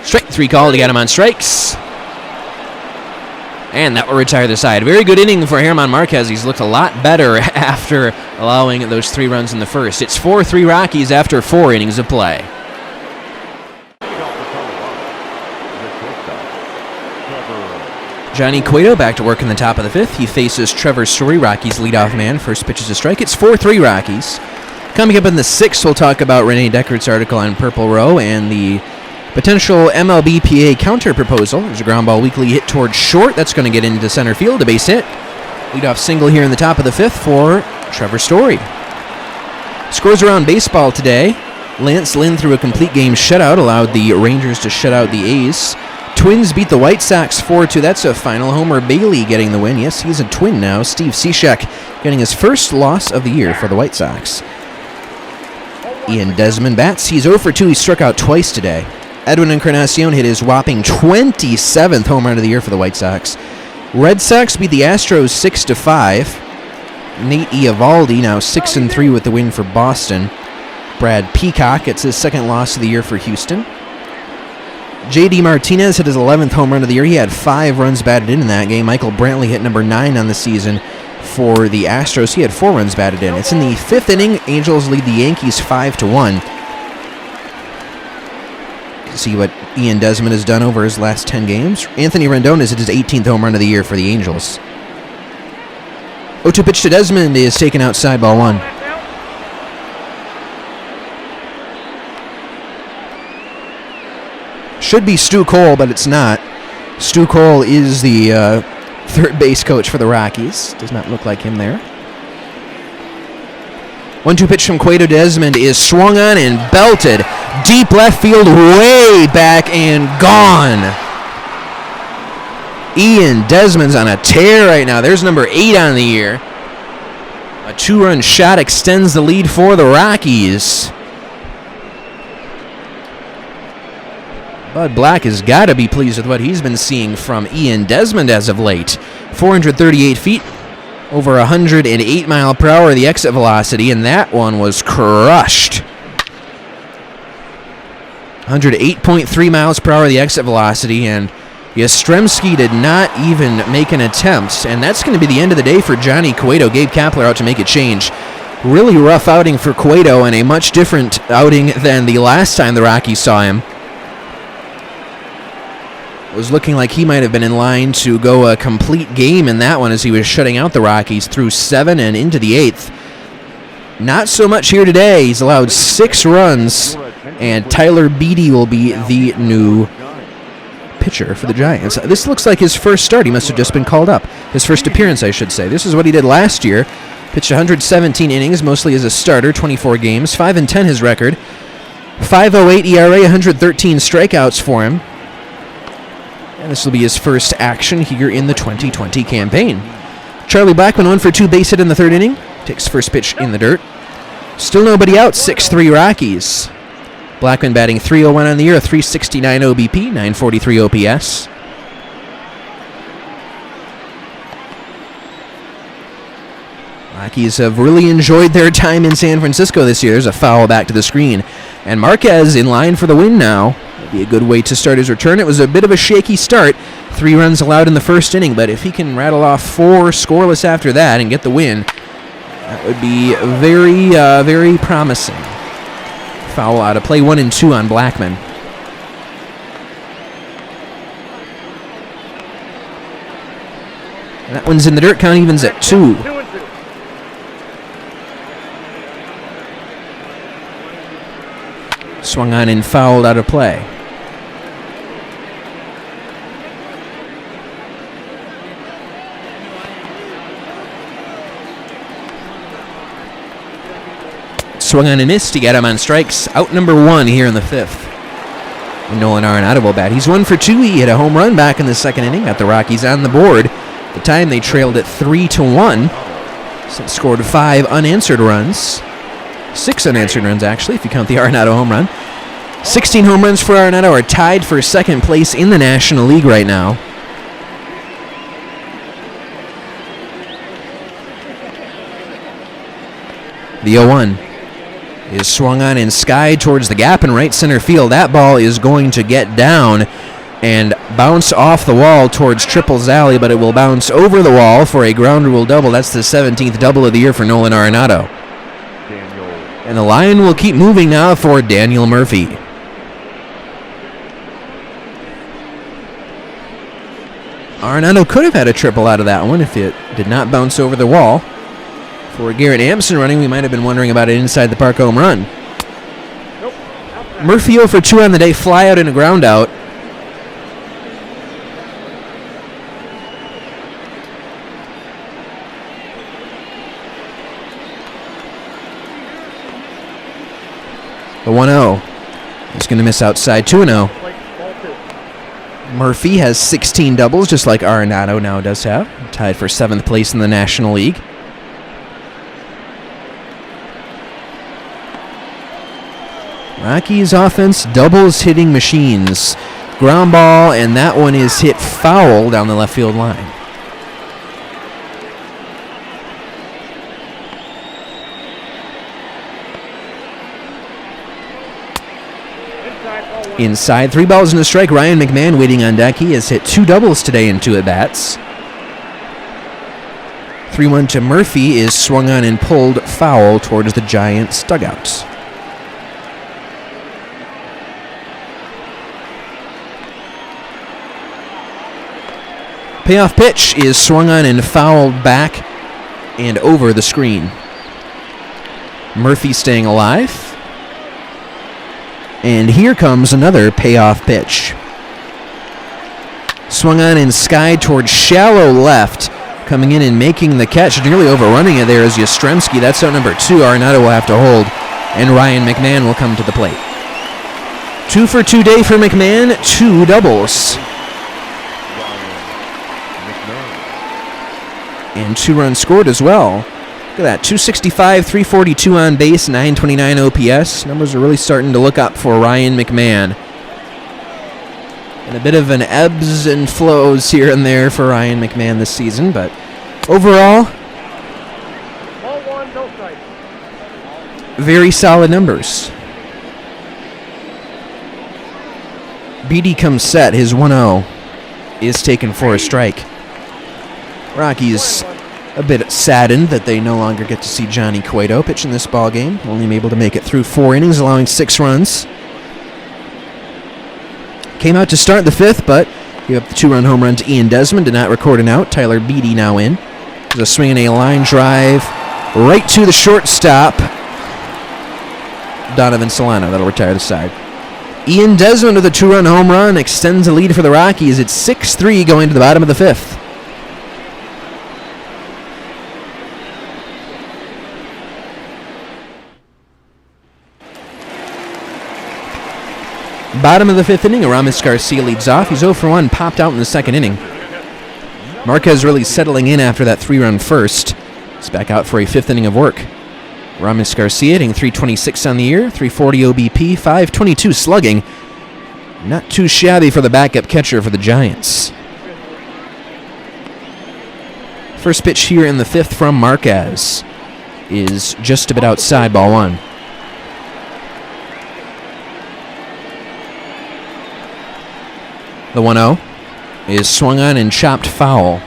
Strike 3 call to get him on strikes. And that will retire the side. Very good inning for German Marquez. He's looked a lot better after allowing those 3 runs in the first. It's 4-3 Rockies after 4 innings of play. Johnny Cueto back to work in the top of the 5th. He faces Trevor Story, Rockies leadoff man. First pitch is a strike. It's 4-3 Rockies. Coming up in the 6th, we'll talk about Renee Deckert's article on Purple Row and the potential MLBPA counter proposal. There's a ground ball weakly hit towards short. That's going to get into center field, a base hit. Leadoff single here in the top of the 5th for Trevor Story. Scores around baseball today. Lance Lynn threw a complete game shutout, allowed the Rangers to shut out the A's. Twins beat the White Sox 4-2. That's a final. Homer Bailey getting the win. Yes, he's a Twin now. Steve Cishek getting his first loss of the year for the White Sox. Ian Desmond bats. He's 0 for 2. He struck out twice today. Edwin Encarnacion hit his whopping 27th home run of the year for the White Sox. Red Sox beat the Astros 6-5. Nate Eovaldi now 6-3 with the win for Boston. Brad Peacock gets his second loss of the year for Houston. J.D. Martinez hit his 11th home run of the year. He had 5 runs batted in that game. Michael Brantley hit number 9 on the season for the Astros. He had 4 runs batted in. It's in the 5th inning. Angels lead the Yankees 5-1. See what Ian Desmond has done over his last 10 games. Anthony Rendon has hit his 18th home run of the year for the Angels. 0-2 pitch to Desmond is taken outside, ball 1. Should be Stu Cole, but it's not. Stu Cole is the third base coach for the Rockies. Does not look like him there. 1-2 pitch from Cueto. Desmond is swung on and belted. Deep left field, way back and gone. Ian Desmond's on a tear right now. There's number 8 on the year. A 2-run shot extends the lead for the Rockies. Bud Black has got to be pleased with what he's been seeing from Ian Desmond as of late. 438 feet, over 108 mile per hour the exit velocity, and that one was crushed. 108.3 miles per hour the exit velocity, and Yastrzemski did not even make an attempt, and that's going to be the end of the day for Johnny Cueto. Gabe Kapler out to make a change. Really rough outing for Cueto, and a much different outing than the last time the Rockies saw him. It was looking like he might have been in line to go a complete game in that one as he was shutting out the Rockies through 7 and into the 8th. Not so much here today. He's allowed 6 runs, and Tyler Beede will be the new pitcher for the Giants. This looks like his first start. He must have just been called up. His first appearance, I should say. This is what he did last year. Pitched 117 innings, mostly as a starter, 24 games, 5-10 his record. 5.08 ERA, 113 strikeouts for him. And this will be his first action here in the 2020 campaign. Charlie Blackmon 1 for 2, base hit in the 3rd inning. Takes first pitch in the dirt. Still nobody out, 6-3 Rockies. Blackmon batting .301 on the year, a .369 OBP, .943 OPS. Rockies have really enjoyed their time in San Francisco this year. There's a foul back to the screen. And Marquez in line for the win now. Be a good way to start his return. It was a bit of a shaky start. 3 runs allowed in the 1st inning, but if he can rattle off 4 scoreless after that and get the win, that would be very, very promising. Foul out of play, 1-2 on Blackmon. And that one's in the dirt. Count evens at 2. 2-2. Swung on and fouled out of play. Swung on and missed. He got him on strikes. Out number 1 here in the 5th. And Nolan Arenado will bat. He's 1 for 2. He hit a home run back in the 2nd inning. Got the Rockies on the board. At the time they trailed it 3-1. So scored 5 unanswered runs. 6 unanswered runs, actually, if you count the Arenado home run. 16 home runs for Arenado are tied for 2nd place in the National League right now. The 0-1 is swung on and skied towards the gap in right center field. That ball is going to get down and bounce off the wall towards Triples Alley, but it will bounce over the wall for a ground rule double. That's the 17th double of the year for Nolan Arenado. And the line will keep moving now for Daniel Murphy. Arenado could have had a triple out of that one if it did not bounce over the wall. For Garrett Hampson running, we might have been wondering about an inside the park home run. Nope. Murphy 0 for 2 on the day, fly out and a ground out. The 1-0 is going to miss outside. 2-0. Murphy has 16 doubles, just like Arenado now does have. Tied for 7th place in the National League. Rockies offense, doubles hitting machines. Ground ball, and that one is hit foul down the left field line. Inside, ball 1. Inside, 3 balls and a strike. Ryan McMahon waiting on deck. He has hit 2 doubles today in 2 at-bats. 3-1 to Murphy is swung on and pulled foul towards the Giants' dugout. Payoff pitch is swung on and fouled back and over the screen. Murphy staying alive. And here comes another payoff pitch. Swung on and skied towards shallow left. Coming in and making the catch, nearly overrunning it there is Yastrzemski. That's out number 2. Arenado will have to hold, and Ryan McMahon will come to the plate. 2 for 2 day for McMahon, 2 doubles. And 2 runs scored as well. Look at that, 265, 342 on base, 929 OPS. Numbers are really starting to look up for Ryan McMahon. And a bit of an ebbs and flows here and there for Ryan McMahon this season, but overall, Ball 1, no strike. very solid numbers. Beatty comes set. His 1-0 is taken for a strike. Rockies a bit saddened that they no longer get to see Johnny Cueto pitch in this ball game. Only able to make it through 4 innings, allowing 6 runs. Came out to start the 5th, but gave up the 2-run home run to Ian Desmond. Did not record an out. Tyler Beatty now in. There's a swing and a line drive right to the shortstop. Donovan Solano. That'll retire the side. Ian Desmond with a 2-run home run extends the lead for the Rockies. It's 6-3 going to the bottom of the 5th. Bottom of the 5th inning, Aramis Garcia leads off. He's 0 for 1, popped out in the 2nd inning. Marquez really settling in after that 3-run first. He's back out for a 5th inning of work. Aramis Garcia hitting .326 on the year, 340 OBP, .522 slugging. Not too shabby for the backup catcher for the Giants. First pitch here in the 5th from Marquez is just a bit outside, ball 1. The 1-0 is swung on and chopped foul.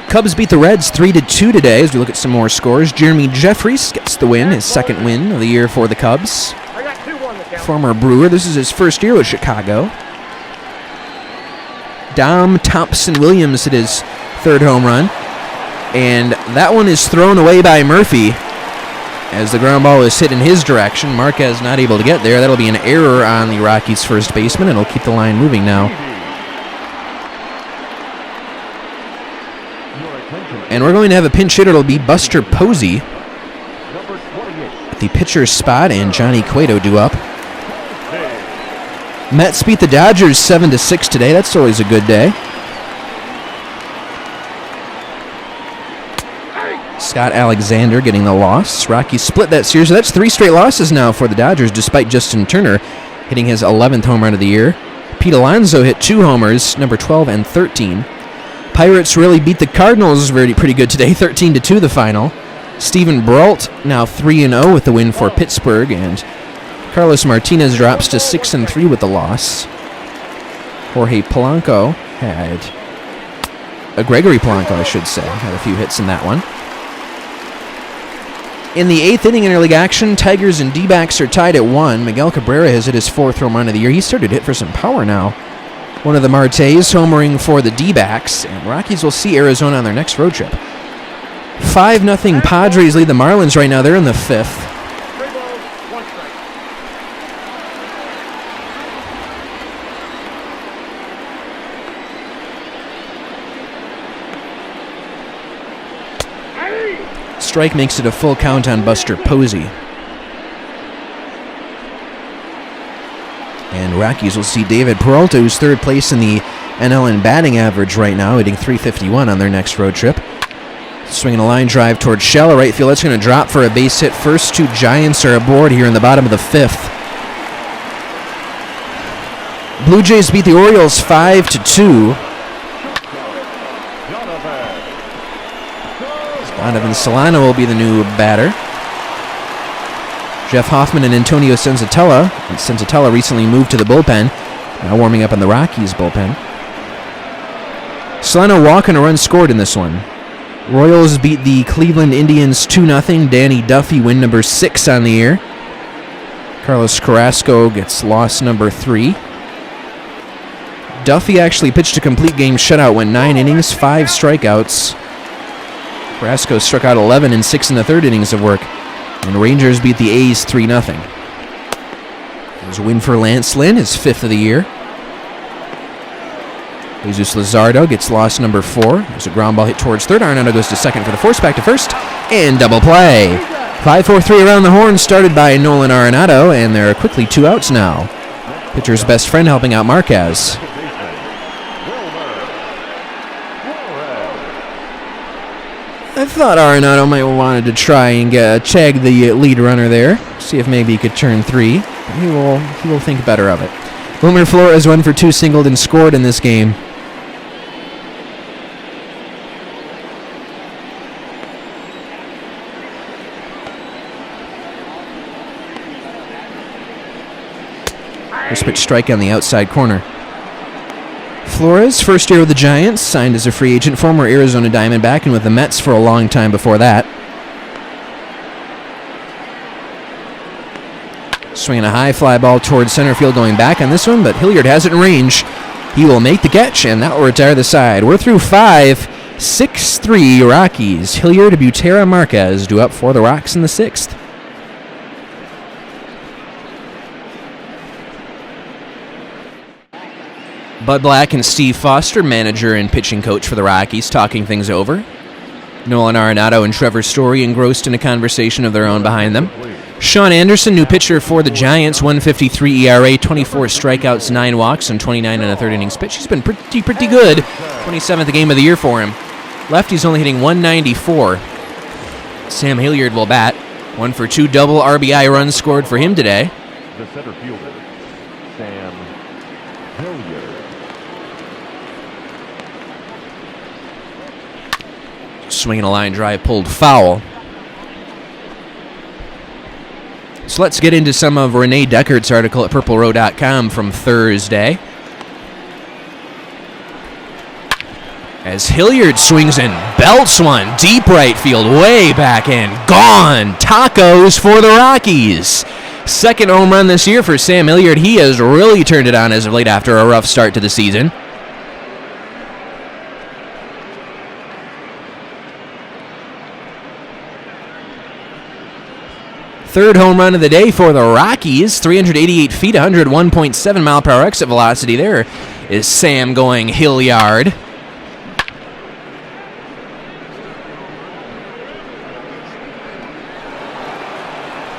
Cubs beat the Reds 3-2 today as we look at some more scores. Jeremy Jeffries gets the win, his 2nd win of the year for the Cubs. I got 2-1 the count. Former Brewer, this is his 1st year with Chicago. Dom Thompson-Williams hit his 3rd home run. And that one is thrown away by Murphy as the ground ball is hit in his direction. Marquez not able to get there. That'll be an error on the Rockies' first baseman, and it'll keep the line moving now. And we're going to have a pinch hitter. It'll be Buster Posey at the pitcher's spot, and Johnny Cueto due up. Mets beat the Dodgers 7-6 today. That's always a good day. Scott Alexander getting the loss. Rockies split that series. So that's 3 straight losses now for the Dodgers, despite Justin Turner hitting his 11th home run of the year. Pete Alonso hit 2 homers, number 12 and 13. Pirates really beat the Cardinals pretty good today, 13-2 the final. Steven Brault now 3-0 with the win for Pittsburgh, and Carlos Martinez drops to 6-3 with the loss. Jorge Polanco Gregory Polanco, I should say, had a few hits in that one. In the 8th inning interleague action, Tigers and D-backs are tied at 1. Miguel Cabrera has hit his 4th home run of the year. He started to hit for some power now. One of the Martes homering for the D-backs, and Rockies will see Arizona on their next road trip. 5-0 Padres lead the Marlins right now. They're in the 5th. 3 balls, 1 strike. Strike makes it a full count on Buster Posey. And Rockies will see David Peralta, who's 3rd place in the NL in batting average right now, hitting .351 on their next road trip. Swinging a line drive towards shallow right field. That's going to drop for a base hit. First 2 Giants are aboard here in the bottom of the 5th. Blue Jays beat the Orioles 5-2. Donovan Solano will be the new batter. Jeff Hoffman and Antonio Senzatella. Senzatella recently moved to the bullpen, now warming up in the Rockies bullpen. Solano walk and a run scored in this one. Royals beat the Cleveland Indians 2-0. Danny Duffy win number 6 on the year. Carlos Carrasco gets loss number 3. Duffy actually pitched a complete game shutout, went 9 innings, 5 strikeouts. Carrasco struck out 11 and 6 in the third innings of work. And Rangers beat the A's 3-0. There's a win for Lance Lynn, his 5th of the year. Jesus Luzardo gets loss number 4. There's a ground ball hit towards third. Arenado goes to second for the force, back to first, and double play. 5-4-3 around the horn, started by Nolan Arenado, and there are quickly 2 outs now. Pitcher's best friend helping out Marquez. I thought Arenado might have wanted to try and tag the lead runner there, see if maybe he could turn 3. He will think better of it. Wilmer Flores 1 for 2 singled and scored in this game. First pitch strike on the outside corner. Flores, first year with the Giants, signed as a free agent, former Arizona Diamondback, and with the Mets for a long time before that. Swinging a high fly ball towards center field, going back on this one, but Hilliard has it in range. He will make the catch, and that will retire the side. We're through 5, 6-3 Rockies. Hilliard, Butera, Marquez due up for the Rocks in the 6th. Bud Black and Steve Foster, manager and pitching coach for the Rockies, talking things over. Nolan Arenado and Trevor Story engrossed in a conversation of their own behind them. Sean Anderson, new pitcher for the Giants, 1.53 ERA, 24 strikeouts, 9 walks, and 29 in a third innings pitch. He's been pretty good. 27th game of the year for him. Lefty's only hitting 194. Sam Hilliard will bat. 1 for 2 double RBI runs scored for him today. The center fielder, Sam Hilliard. Swinging a line drive, pulled foul. So let's get into some of Renee Deckert's article at PurpleRow.com from Thursday. As Hilliard swings and belts one deep right field, way back in, gone. Tacos for the Rockies. Second home run this year for Sam Hilliard. He has really turned it on as of late after a rough start to the season. Third home run of the day for the Rockies. 388 feet, 101.7 mile per hour exit velocity. There is Sam going Hilliard.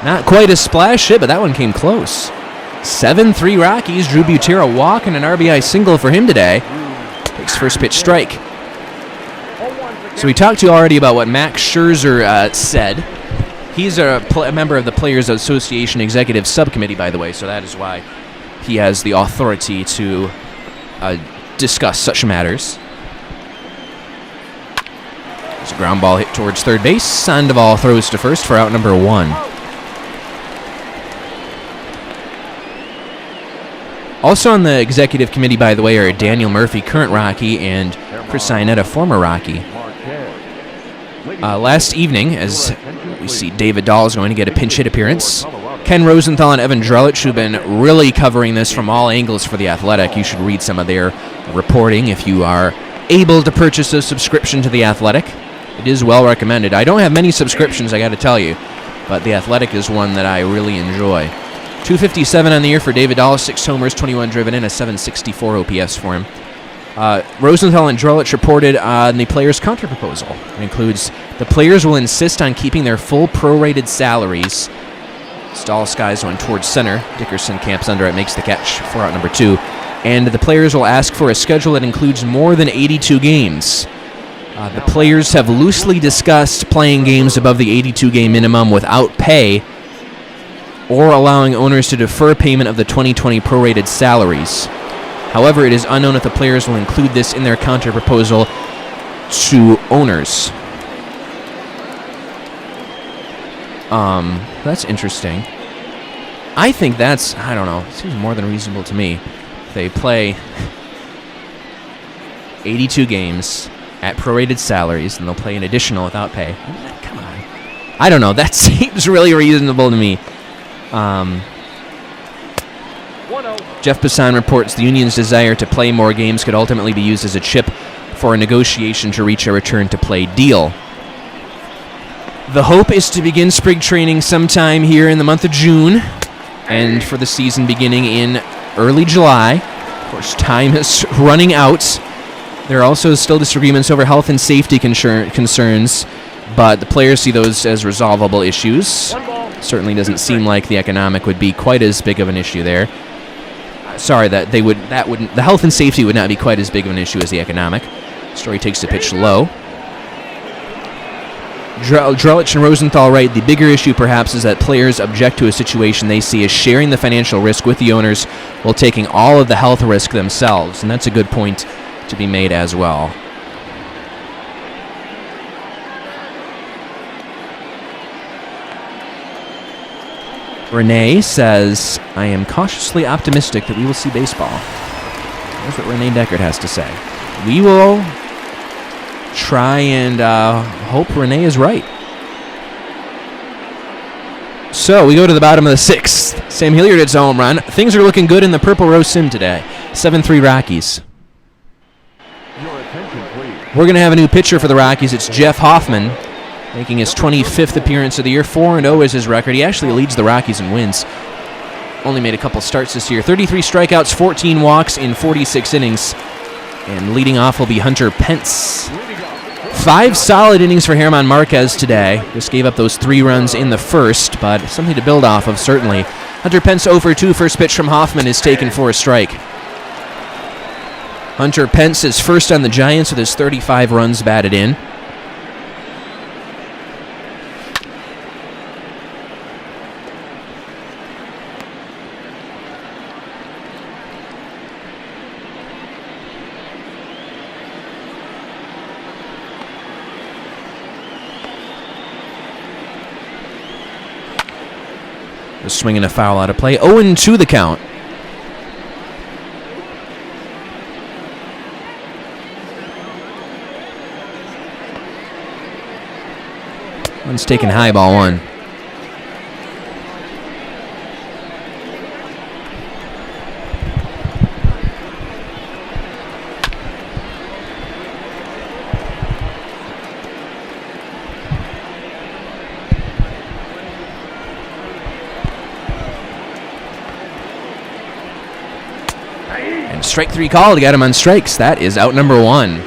Not quite a splash hit, but that one came close. 7-3 Rockies. Drew Butera walk and an RBI single for him today. Takes first pitch strike. So we talked to you already about what Max Scherzer said. He's a member of the Players Association Executive Subcommittee, by the way, so that is why he has the authority to discuss such matters. There's a ground ball hit towards third base. Sandoval throws to first for out number 1. Also on the executive committee, by the way, are Daniel Murphy, current Rocky, and Chris Iannetta, former Rocky. Last evening, as we see David Dahl is going to get a pinch hit appearance. Ken Rosenthal and Evan Drellich, who've been really covering this from all angles for The Athletic. You should read some of their reporting if you are able to purchase a subscription to The Athletic. It is well recommended. I don't have many subscriptions, I got to tell you, but The Athletic is one that I really enjoy. 257 on the year for David Dahl, 6 homers, 21 driven in, a 764 OPS for him. Rosenthal and Drellich reported on the players' counterproposal. It includes the players will insist on keeping their full prorated salaries. Stahl skies one towards center. Dickerson camps under it, makes the catch for out number 2. And the players will ask for a schedule that includes more than 82 games. The players have loosely discussed playing games above the 82-game minimum without pay or allowing owners to defer payment of the 2020 prorated salaries. However, it is unknown if the players will include this in their counterproposal to owners. That's interesting. I think that's, I don't know, seems more than reasonable to me. They play 82 games at prorated salaries, and they'll play an additional without pay. Come on. I don't know. That seems really reasonable to me. 1-0. Jeff Passan reports the union's desire to play more games could ultimately be used as a chip for a negotiation to reach a return-to-play deal. The hope is to begin spring training sometime here in the month of June, and for the season beginning in early July. Of course, time is running out. There are also still disagreements over health and safety concerns, but the players see those as resolvable issues. One ball. Certainly doesn't seem like the economic would be quite as big of an issue there. Sorry, the health and safety would not be quite as big of an issue as the economic. Story takes the pitch low. Drellich and Rosenthal write, the bigger issue perhaps is that players object to a situation they see as sharing the financial risk with the owners while taking all of the health risk themselves, and that's a good point to be made as well. Renee says, I am cautiously optimistic that we will see baseball. That's what Renee Deckard has to say. We will try and hope Renee is right. So we go to the bottom of the sixth. Sam Hilliard hits a home run. Things are looking good in the Purple Rose Sim today. 7-3 Rockies. Your attention, please. We're going to have a new pitcher for the Rockies. It's Jeff Hoffman, making his 25th appearance of the year. 4-0 is his record. He actually leads the Rockies in wins. Only made a couple starts this year. 33 strikeouts, 14 walks in 46 innings. And leading off will be Hunter Pence. 5 solid innings for German Marquez today. Just gave up those 3 runs in the first, but something to build off of, certainly. Hunter Pence 0-2. First pitch from Hoffman is taken for a strike. Hunter Pence is first on the Giants with his 35 runs batted in. A swing and a foul out of play. 0-2 the count. One's taken high, ball 1. And strike 3 call to get him on strikes. That is out number 1. The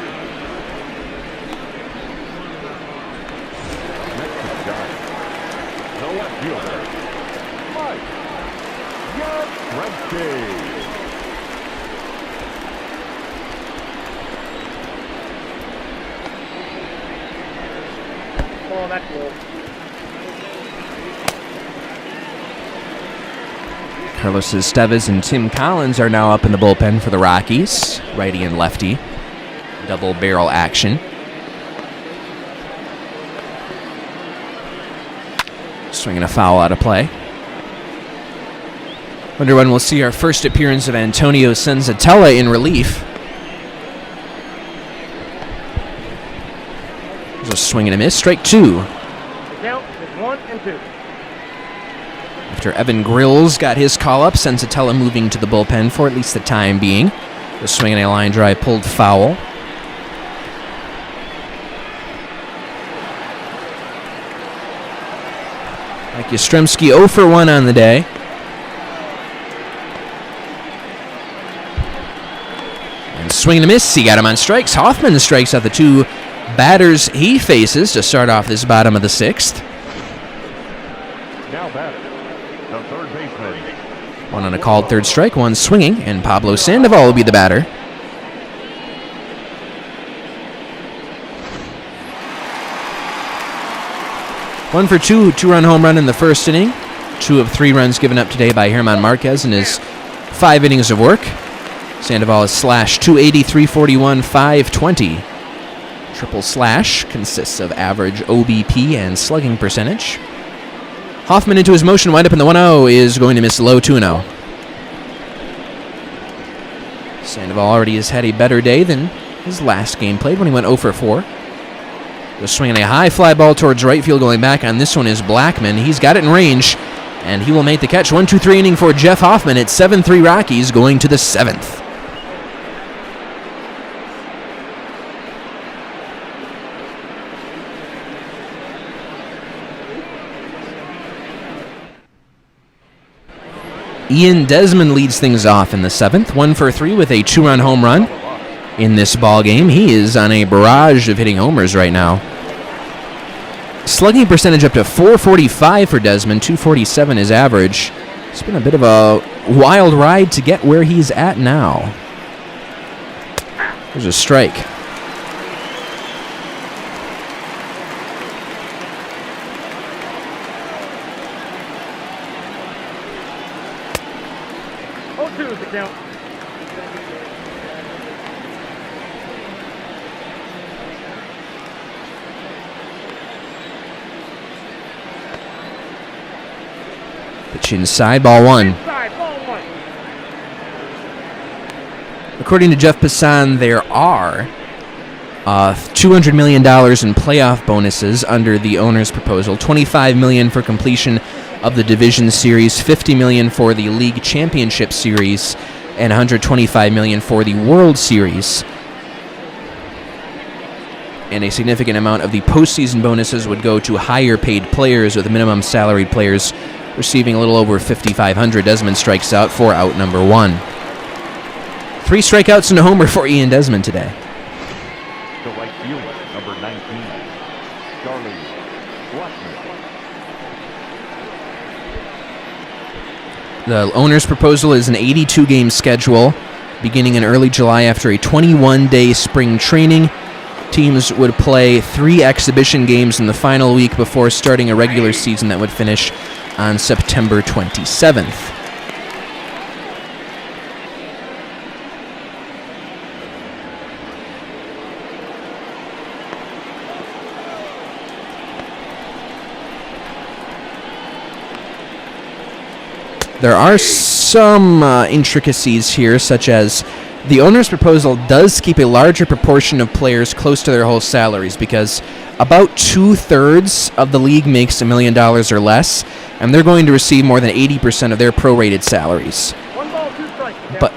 left fielder, Mike Yastrzemski. Oh, that's low. Carlos Estevez and Tim Collins are now up in the bullpen for the Rockies. Righty and lefty. Double barrel action. Swinging a foul out of play. Wonder when we'll see our first appearance of Antonio Senzatella in relief. There's a swing and a miss. Strike 2. The count is 1-2. After Evan Grills got his call up, Senzatella moving to the bullpen for at least the time being. The swing and a line drive pulled foul. Mike Yastrzemski 0 for 1 on the day. And swing and a miss. He got him on strikes. Hoffman strikes out the 2 batters he faces to start off this bottom of the 6th. Now batting, the third baseman. 1 on a called third strike, 1 swinging, and Pablo Sandoval will be the batter. One for 2, 2-run home run in the first inning. 2 of 3 runs given up today by German Marquez in his 5 innings of work. Sandoval is slash 280, 341, 520. Triple slash consists of average OBP and slugging percentage. Hoffman into his motion, wind up in the 1-0, is going to miss low 2-0. Sandoval already has had a better day than his last game played when he went 0 for 4. Was swinging a high fly ball towards right field. Going back on this one is Blackman. He's got it in range, and he will make the catch. 1-2-3 inning for Jeff Hoffman. It's 7-3 Rockies going to the 7th. Ian Desmond leads things off in the 7th. 1 for 3 with a 2-run home run in this ball game. He is on a barrage of hitting homers right now. Slugging percentage up to .445 for Desmond, .247 is average. It's been a bit of a wild ride to get where he's at now. There's a strike. Oh, 2 is the count. Pitch inside, ball 1. Inside, ball 1. According to Jeff Passan, there are $200 million in playoff bonuses under the owner's proposal, $25 million for completion of the Division Series, $50 million for the League Championship Series, and $125 million for the World Series. And a significant amount of the postseason bonuses would go to higher paid players, with minimum salaried players receiving a little over $5,500. Desmond strikes out for out number 1. 3 strikeouts and a homer for Ian Desmond today. The right fielder, number 19, Charlie Blackman. The owner's proposal is an 82-game schedule beginning in early July after a 21-day spring training. Teams would play 3 exhibition games in the final week before starting a regular season that would finish on September 27th. There are some intricacies here, such as the owner's proposal does keep a larger proportion of players close to their whole salaries, because about 2/3 of the league makes $1 million or less, and they're going to receive more than 80% of their prorated salaries. 1 ball, 2 strikes. But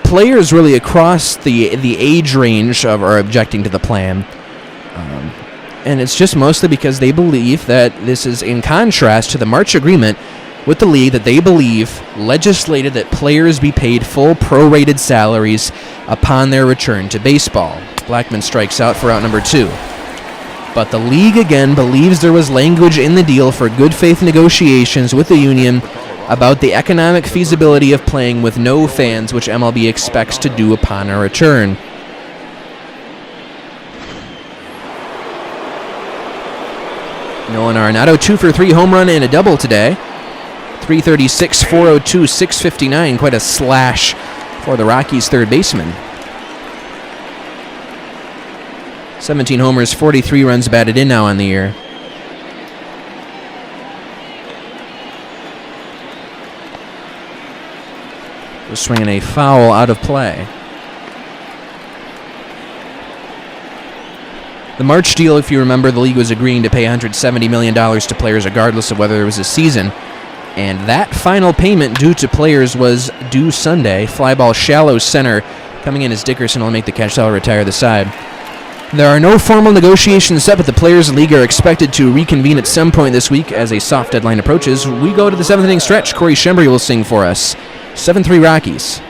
players really across the age range are objecting to the plan. And it's just mostly because they believe that this is in contrast to the March agreement with the league that they believe legislated that players be paid full prorated salaries upon their return to baseball. Blackman strikes out for out number 2. But the league again believes there was language in the deal for good faith negotiations with the union about the economic feasibility of playing with no fans, which MLB expects to do upon a return. Nolan Arenado, 2 for 3 home run and a double today. 336, 402, 659. Quite a slash for the Rockies' third baseman. 17 homers, 43 runs batted in now on the year. Was swinging a foul out of play. The March deal, if you remember, the league was agreeing to pay $170 million to players regardless of whether there was a season. And that final payment due to players was due Sunday. Fly ball shallow center. Coming in as Dickerson will make the catch. That'll retire the side. There are no formal negotiations set, but the players and league are expected to reconvene at some point this week as a soft deadline approaches. We go to the 7th inning stretch. Corey Schembri will sing for us. 7-3 Rockies.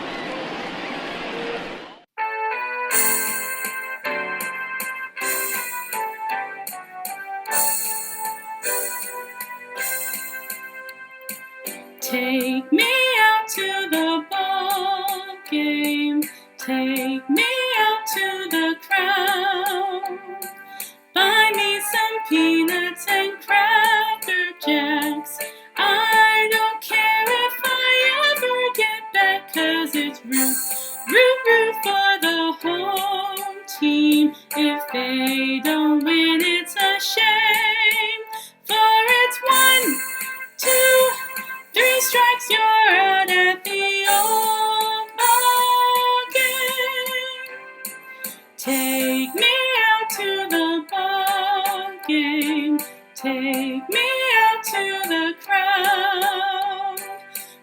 Take me out to the ball game. Take me out to the crowd. Buy me some peanuts and Cracker Jacks. I don't care if I ever get back, 'cause it's root for the home team. If they don't win, it's a shame. For it's 1, take me out to the crowd.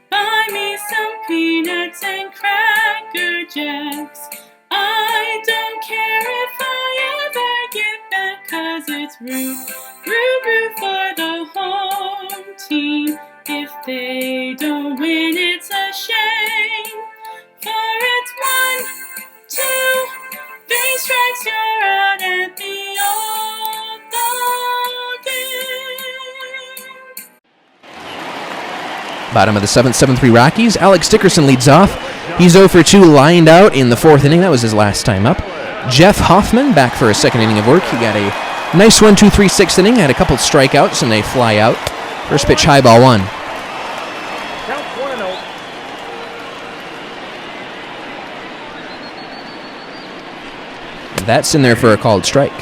Buy me some peanuts and Cracker Jacks. I don't care if I ever get back, 'cause it's root, root, root for the home team. If they don't win, it's a shame. For it's 1, 2, 3 strikes, you're out at the old ball game. Bottom of the 7th, 7-3 Rockies. Alex Dickerson leads off. He's 0 for 2, lined out in the 4th inning. That was his last time up. Jeff Hoffman back for a 2nd inning of work. He got a nice 1, 2, 3, 6th inning. Had a couple strikeouts and a fly out. First pitch, high ball 1. Count 1-0. That's in there for a called strike.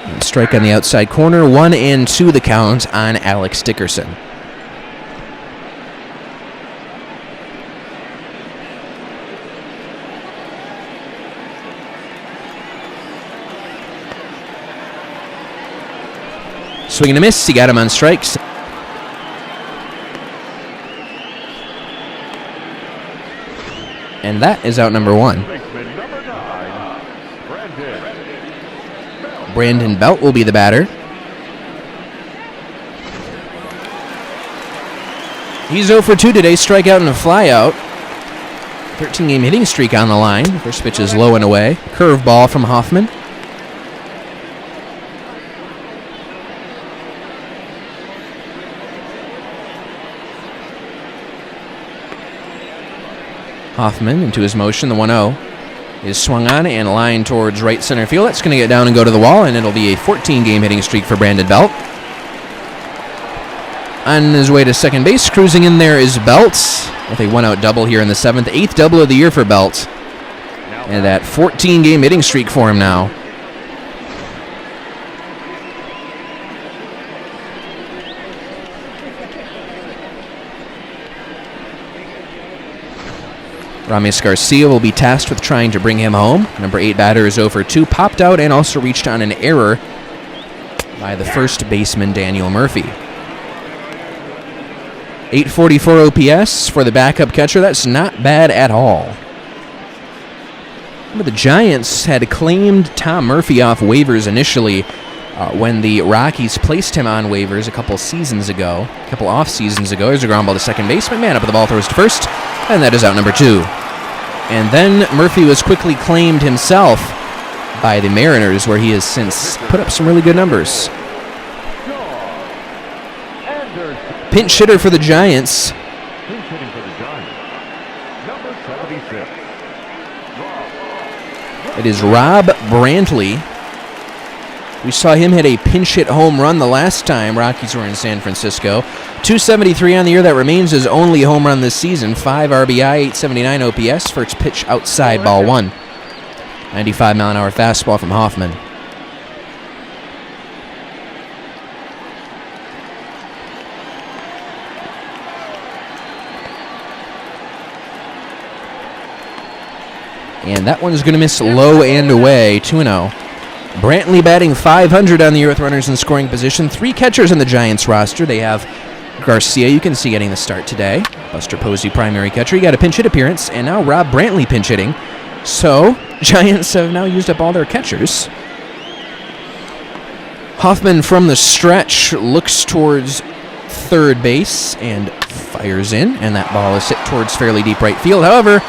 And strike on the outside corner. 1-2 the count on Alex Dickerson. Swing and a miss. He got him on strikes. And that is out number 1. Baseman number 9, Brandon Belt will be the batter. He's 0 for 2 today. Strikeout and a flyout. 13-game hitting streak on the line. First pitch is low and away. Curveball from Hoffman. Hoffman into his motion. The 1-0 is swung on and lined towards right center field. That's going to get down and go to the wall, and it'll be a 14-game hitting streak for Brandon Belt. On his way to second base, cruising in there is Belt with a 1-out double here in the 7th. 8th double of the year for Belt. And that 14-game hitting streak for him now. Ramis Garcia will be tasked with trying to bring him home. Number 8 batter is 0 for 2, popped out and also reached on an error by the first baseman, Daniel Murphy. 844 OPS for the backup catcher. That's not bad at all. But the Giants had claimed Tom Murphy off waivers initially when the Rockies placed him on waivers a couple off seasons ago. There's a ground ball to second base. McMahon up with the ball, throws to first, and that is out number 2. And then Murphy was quickly claimed himself by the Mariners, where he has since put up some really good numbers. Pinch hitter for the Giants. Pinch hitting for the Giants, number 76. It is Rob Brantley. We saw him hit a pinch hit home run the last time Rockies were in San Francisco. 273 on the year. That remains his only home run this season. 5 RBI, 879 OPS. First pitch outside, ball 1. 95-mile-an-hour fastball from Hoffman. And that one's going to miss low and away, 2-0. Brantley batting .500 on the year with runners in scoring position. 3 catchers in the Giants roster. They have Garcia, you can see, getting the start today. Buster Posey, primary catcher. He got a pinch hit appearance, and now Rob Brantley pinch hitting. So, Giants have now used up all their catchers. Hoffman from the stretch looks towards third base and fires in, and that ball is hit towards fairly deep right field. However,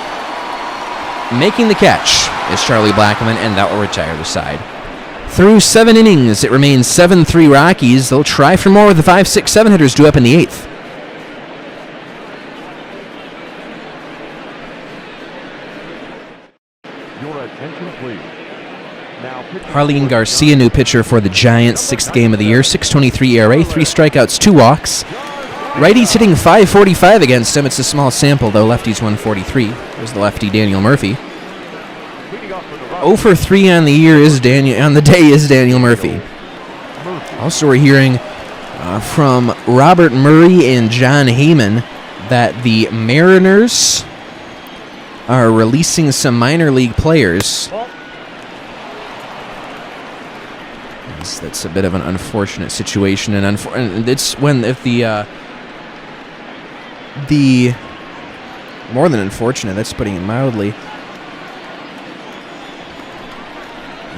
making the catch is Charlie Blackmon, and that will retire the side. Through 7 innings, it remains 7-3 Rockies. They'll try for more with the 5, 6, 7 hitters due up in the 8th. Your attention, please. Now, Harleen Garcia, new pitcher for the Giants, 6th game of the year, 6.23 ERA, 3 strikeouts, 2 walks. Righties hitting .545 against him. It's a small sample, though. Lefties 143. There's the lefty Daniel Murphy. 0 for 3 on the year is Daniel Murphy. Also, we're hearing from Robert Murray and John Heyman that the Mariners are releasing some minor league players. Ball. That's a bit of an unfortunate situation, and it's when if the more than unfortunate, that's putting it mildly,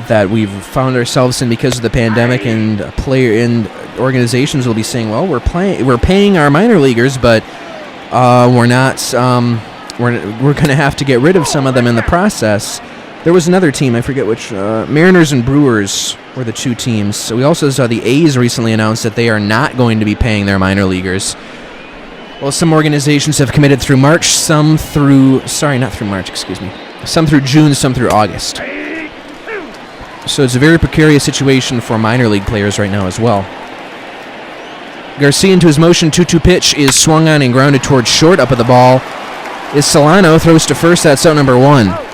that we've found ourselves in because of the pandemic, and player and organizations will be saying, well, we're paying our minor leaguers, but we're not we're going to have to get rid of some of them in the process. There was another team, I forget which, Mariners and Brewers were the two teams. So we also saw the A's recently announced that they are not going to be paying their minor leaguers. Well, some organizations have committed through March, some through June, some through August. So it's a very precarious situation for minor league players right now as well. Garcia into his motion 2-2 pitch is swung on and grounded towards short. Up at the ball is Solano, throws to first, that's out number 1.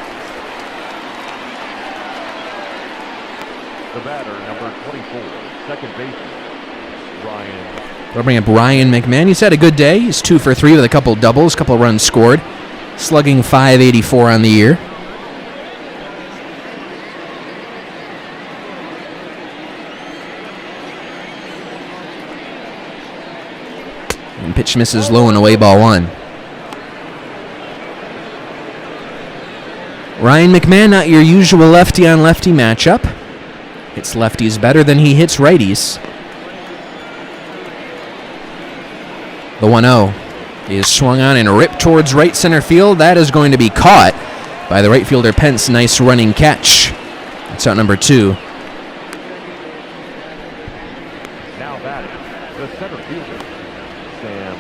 The batter, number 24, second baseman, Ryan. We'll bring up Ryan McMahon. He's had a good day. He's 2 for 3 with a couple doubles, couple runs scored. Slugging .584 on the year. And pitch misses low and away, ball 1. Ryan McMahon, not your usual lefty-on-lefty matchup. Hits lefties better than he hits righties. The 1-0 is swung on and ripped towards right center field. That is going to be caught by the right fielder Pence. Nice running catch. That's out number 2. Now batting, the center fielder, Sam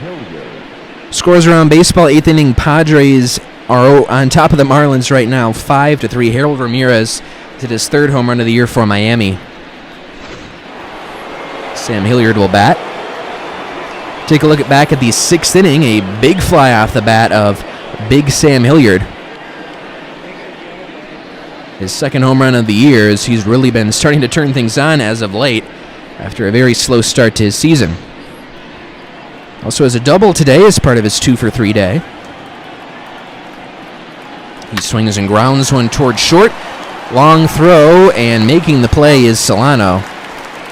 Hilliard. Scores around baseball, 8th inning. Padres are on top of the Marlins right now, 5-3. Harold Ramirez hit his 3rd home run of the year for Miami. Sam Hilliard will bat. Take a look back at the 6th inning. A big fly off the bat of Big Sam Hilliard. His 2nd home run of the year, as he's really been starting to turn things on as of late after a very slow start to his season. Also has a double today as part of his 2 for 3 day. He swings and grounds one towards short. Long throw, and making the play is Solano.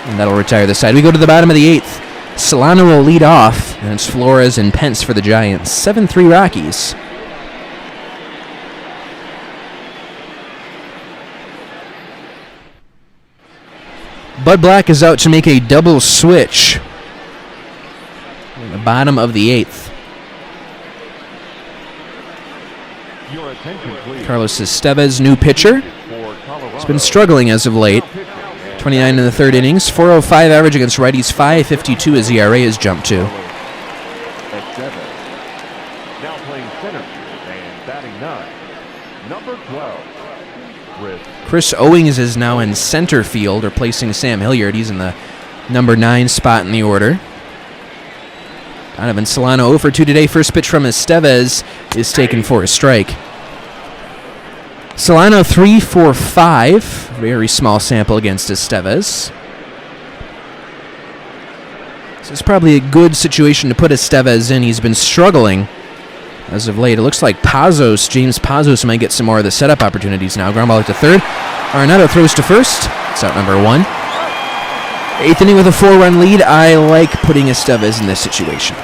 And that'll retire the side. We go to the bottom of the 8th. Solano will lead off, and it's Flores and Pence for the Giants. 7-3 Rockies. Bud Black is out to make a double switch. In the bottom of the 8th. Your attention, please. Carlos Estevez, new pitcher. For Colorado. He's been struggling as of late. 29 in the 3rd innings, 405 average against righties, 5.52 his ERA has jumped to. Estevez. Now playing center field and batting 9, number 12, Chris Owings is now in center field, replacing Sam Hilliard. He's in the number 9 spot in the order. Donovan Solano 0 for 2 today. First pitch from Estevez is taken for a strike. Solano 3 for 5. Very small sample against Estevez. This is probably a good situation to put Estevez in. He's been struggling as of late. It looks like James Pazos might get some more of the setup opportunities now. Ground ball to 3rd. Arenado throws to 1st. It's out number 1. 8th inning with a 4-run lead. I like putting Estevez in this situation.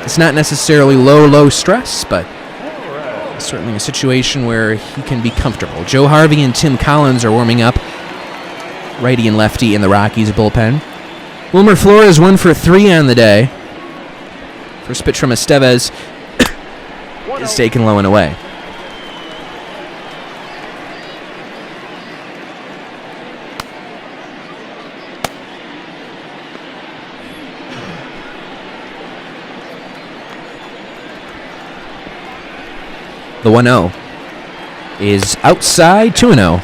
It's not necessarily low stress, but certainly a situation where he can be comfortable. Joe Harvey and Tim Collins are warming up, righty and lefty in the Rockies bullpen. Wilmer Flores 1 for 3 on the day. First pitch from Estevez is taken low and away. The 1-0 is outside, 2-0.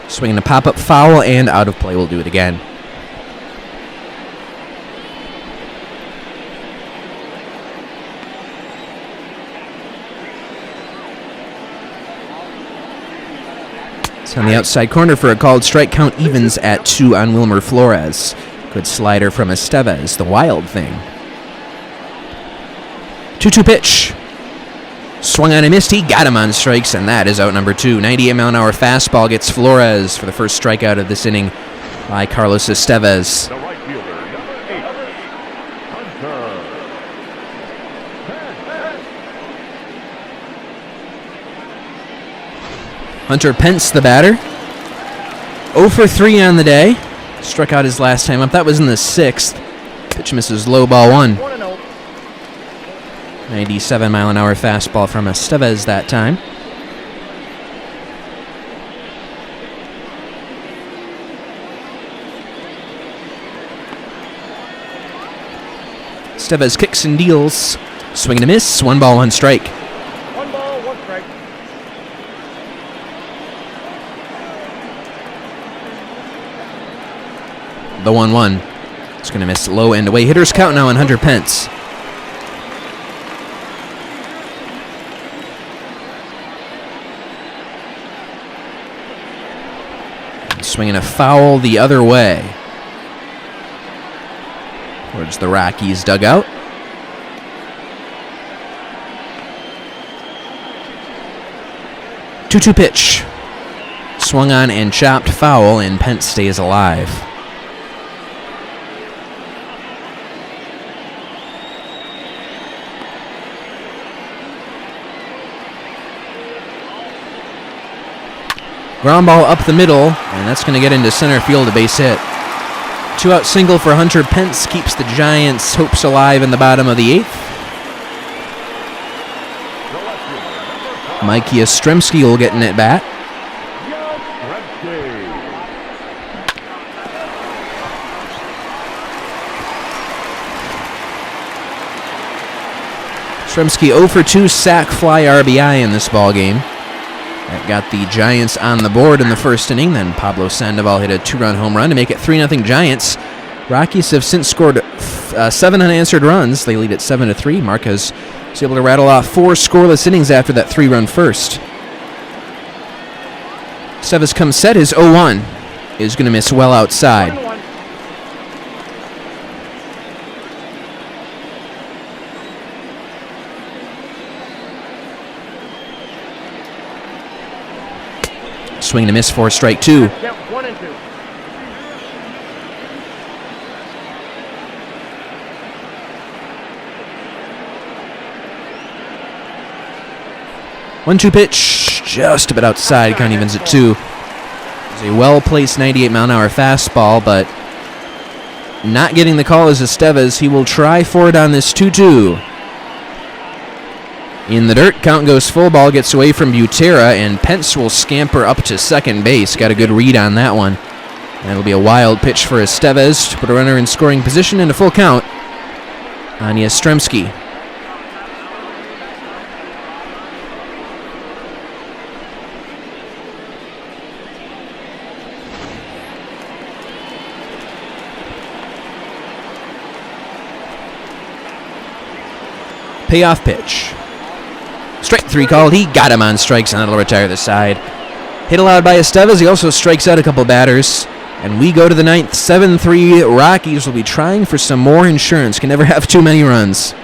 Swinging a pop-up foul and out of play. We'll do it again. It's on the outside corner for a called strike. Count evens at 2 on Wilmer Flores. Good slider from Estevez, the wild thing. 2-2 pitch. Swung on and missed. He got him on strikes, and that is out number 2. 98-mile-an-hour fastball gets Flores for the first strikeout of this inning by Carlos Estevez. The right fielder, number 8, Hunter Pence, the batter. 0 for 3 on the day. Struck out his last time up. That was in the 6th. Pitch misses, low, ball 1. 1-0. 97-mile-an-hour fastball from Estevez that time. Estevez kicks and deals. Swing and a miss. 1 ball, 1 strike. 1 ball, 1 strike. The 1-1. It's going to miss low and away. Hitters count now on Hunter Pence. Swinging a foul the other way towards the Rockies dugout. Two-two pitch. Swung on and chopped foul, and Pence stays alive. Ground ball up the middle, and that's going to get into center field, a base hit. 2-out single for Hunter Pence keeps the Giants' hopes alive in the bottom of the 8th. Mikey Yastrzemski will get in at bat. Yastrzemski 0 for 2 sac fly RBI in this ball game. That got the Giants on the board in the first inning. Then Pablo Sandoval hit a 2-run home run to make it 3-0 Giants. Rockies have since scored 7 unanswered runs. They lead at 7-3. Marquez was able to rattle off 4 scoreless innings after that 3-run first. Estevez comes set. His 0-1 is going to miss well outside. 1-1. Swing and a miss for strike 2. Count 1-2. One-two pitch, just a bit outside. Count evens at 2. It's a well-placed 98-mile-an-hour fastball, but not getting the call is Estevez. He will try for it on this 2-2. In the dirt, count goes full. Ball gets away from Butera, and Pence will scamper up to second base. Got a good read on that one. That'll be a wild pitch for Estevez to put a runner in scoring position and a full count on Yastrzemski. Payoff pitch. Strike 3 called. He got him on strikes, and that'll retire the side. Hit allowed by Estevez. He also strikes out a couple batters. And we go to the 9th. 7-3. Rockies will be trying for some more insurance. Can never have too many runs.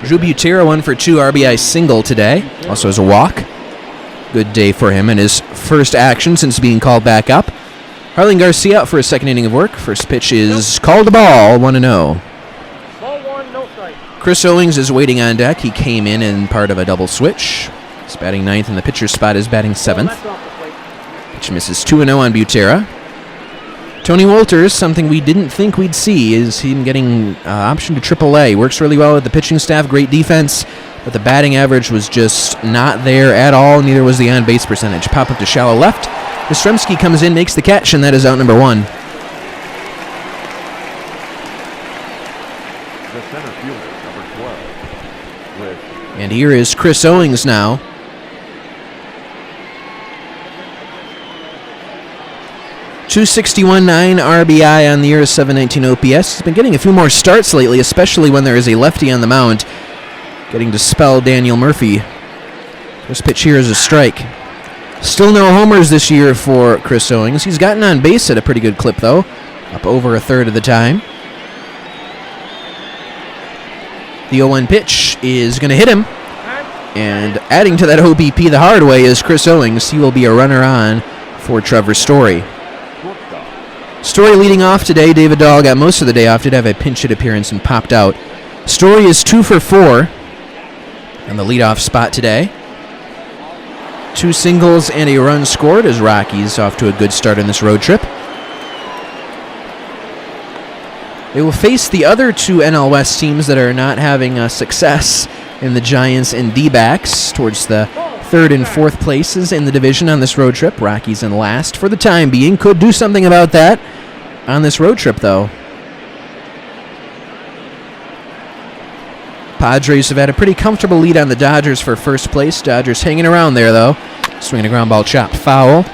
Drew Butera 1 for 2 RBI single today. Also has a walk. Good day for him and his first action since being called back up. Harlan Garcia out for a second inning of work. First pitch is called a ball, 1-0. Ball 1, no strike. Chris Owings is waiting on deck. He came in part of a double switch. He's batting 9th, and the pitcher's spot is batting 7th. That's off the plate. Pitch misses 2-0 on Butera. Tony Wolters, something we didn't think we'd see, is him getting option to AAA. Works really well with the pitching staff, great defense, but the batting average was just not there at all. Neither was the on-base percentage. Pop up to shallow left. Yastrzemski comes in, makes the catch, and that is out number 1. The center fielder, number 12. With And here is Chris Owings now. .261, 9 RBI on the year, 719 OPS. He's been getting a few more starts lately, especially when there is a lefty on the mound, getting to spell Daniel Murphy. First pitch here is a strike. Still no homers this year for Chris Owings. He's gotten on base at a pretty good clip, though, up over a third of the time. The 0-1 pitch is going to hit him. And adding to that OBP the hard way is Chris Owings. He will be a runner on for Trevor Story. Story leading off today. David Dahl got most of the day off. Did have a pinch hit appearance and popped out. Story is 2 for 4 on the leadoff spot today. 2 singles and a run scored as Rockies off to a good start in this road trip. They will face the other 2 NL West teams that are not having success in the Giants and D-backs towards the 3rd and 4th places in the division on this road trip. Rockies in last for the time being. Could do something about that on this road trip, though. Padres have had a pretty comfortable lead on the Dodgers for first place. Dodgers hanging around there, though. Swinging a ground ball, chopped foul.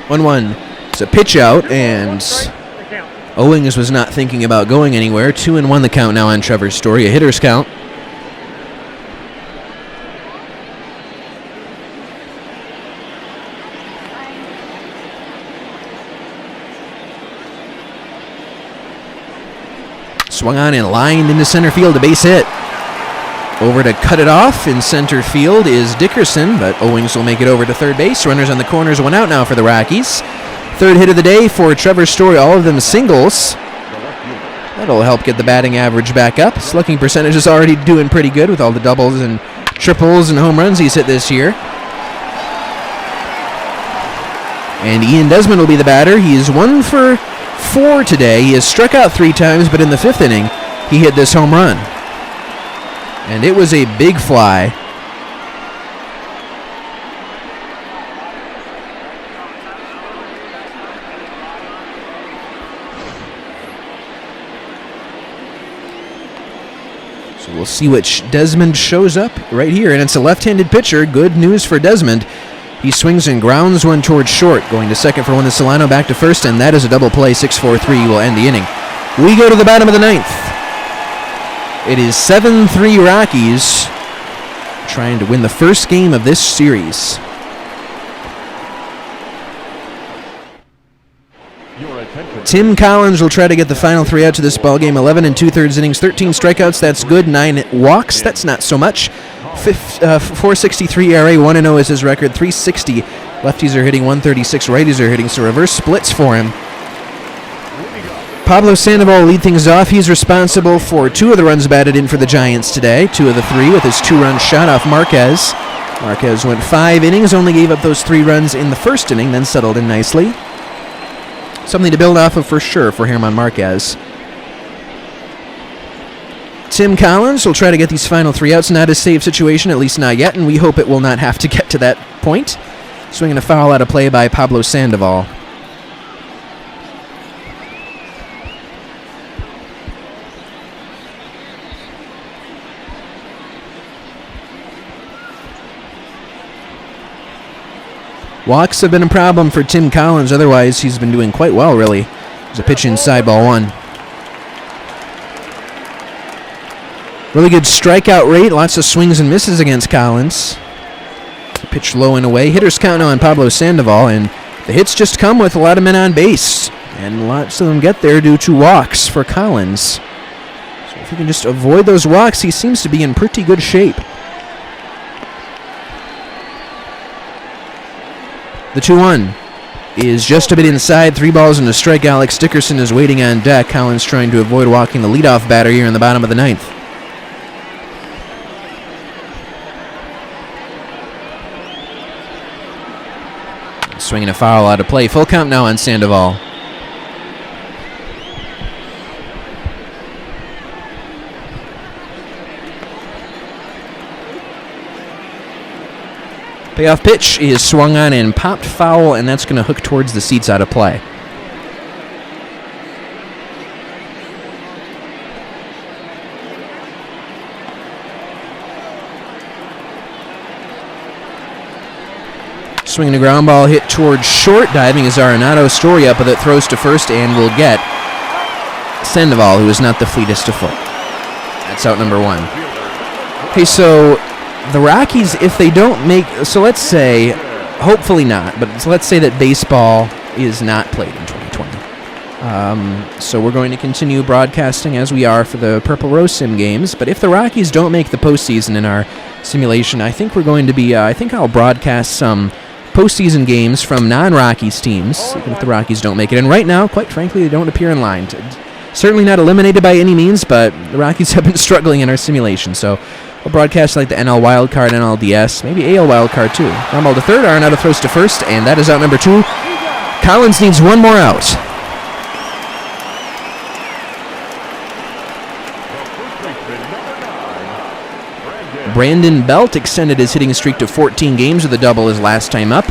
One. It's a pitch out, and Owings was not thinking about going anywhere. 2-1 the count now on Trevor Story, a hitter's count. Swung on and lined into center field, a base hit. Over to cut it off in center field is Dickerson, but Owings will make it over to third base. Runners on the corners, 1 out now for the Rockies. Third hit of the day for Trevor Story, all of them singles. That'll help get the batting average back up. His slugging percentage is already doing pretty good with all the doubles and triples and home runs he's hit this year. And Ian Desmond will be the batter. He is 1 for 4 today. He has struck out 3 times, but in the 5th inning, he hit this home run. And it was a big fly. So we'll see which Desmond shows up right here. And it's a left-handed pitcher. Good news for Desmond. He swings and grounds one towards short. Going to second for one to Solano, back to first, and that is a double play. 6-4-3 will end the inning. We go to the bottom of the 9th. It is 7-3 Rockies trying to win the first game of this series. Tim Collins will try to get the final 3 outs of this ballgame. 11 2/3 innings, 13 strikeouts. That's good. 9 walks. That's not so much. 4.63 ERA. 1-0 is his record. 360. Lefties are hitting 136. Righties are hitting. So reverse splits for him. Pablo Sandoval will lead things off. He's responsible for 2 of the runs batted in for the Giants today. 2 of the 3 with his 2-run shot off Marquez. Marquez went 5 innings, only gave up those 3 runs in the first inning, then settled in nicely. Something to build off of for sure for German Marquez. Tim Collins will try to get these final 3 outs. Not a save situation, at least not yet, and we hope it will not have to get to that point. Swinging a foul out of play by Pablo Sandoval. Walks have been a problem for Tim Collins. Otherwise, he's been doing quite well, really. There's a pitch inside, ball 1. Really good strikeout rate. Lots of swings and misses against Collins. Pitch low and away. Hitters count now on Pablo Sandoval, and the hits just come with a lot of men on base. And lots of them get there due to walks for Collins. So if he can just avoid those walks, he seems to be in pretty good shape. The 2-1 is just a bit inside. 3 balls and a strike. Alex Dickerson is waiting on deck. Collins trying to avoid walking the leadoff batter here in the bottom of the 9th. Swinging a foul out of play. Full count now on Sandoval. Payoff pitch is swung on and popped foul, and that's going to hook towards the seats out of play. Swinging a ground ball hit towards short. Diving is Arenado. Story up with it. Throws to first and will get Sandoval, who is not the fleetest of foot. That's out number 1. Okay, so the Rockies, if they don't make... So let's say, hopefully not, but let's say that baseball is not played in 2020. So we're going to continue broadcasting as we are for the Purple Rose Sim games. But if the Rockies don't make the postseason in our simulation, I think we're going to be... I think I'll broadcast some postseason games from non-Rockies teams, even if the Rockies don't make it. And right now, quite frankly, they don't appear in line. Certainly not eliminated by any means, but the Rockies have been struggling in our simulation. So we'll broadcast like the NL Wildcard, NLDS, maybe AL Wildcard too. Ground ball to third, Arenado throws to first, and that is out number 2. Collins needs one more out. Brandon Belt extended his hitting streak to 14 games with a double his last time up.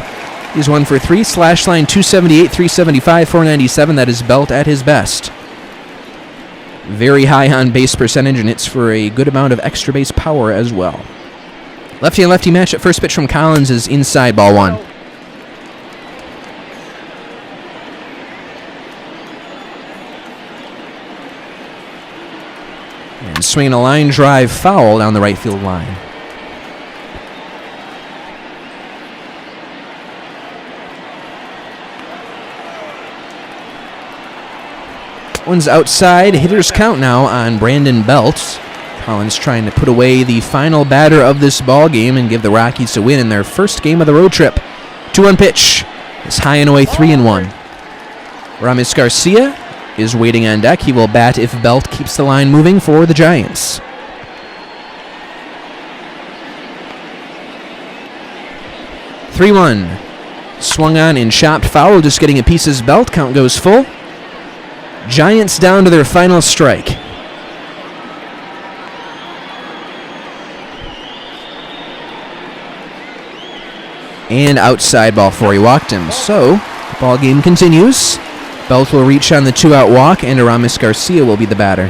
He's 1 for 3, slash line 278, 375, 497. That is Belt at his best. Very high on base percentage, and it's for a good amount of extra base power as well. Lefty and lefty match at first pitch from Collins is inside, ball 1. And swinging a line drive foul down the right field line. One's outside. Hitter's count now on Brandon Belt. Collins trying to put away the final batter of this ball game and give the Rockies a win in their first game of the road trip. 2-1 pitch. It's high and away, 3-1. Ramis Garcia is waiting on deck. He will bat if Belt keeps the line moving for the Giants. (3-1). Swung on and chopped foul, just getting a piece as Belt. Count goes full. Giants down to their final strike. And outside, ball 4. He walked him. So, the ball game continues. Belt will reach on the 2-out walk, and Aramis Garcia will be the batter.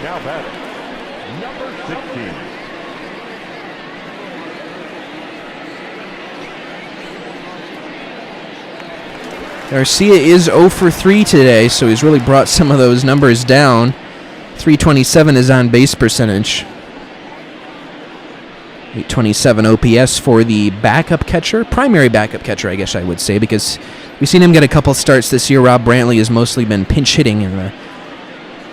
Now batting, number 16. Garcia is 0 for 3 today, so he's really brought some of those numbers down. 327 is on base percentage. 827 OPS for the backup catcher, primary backup catcher, I guess I would say, because we've seen him get a couple starts this year. Rob Brantley has mostly been pinch hitting in the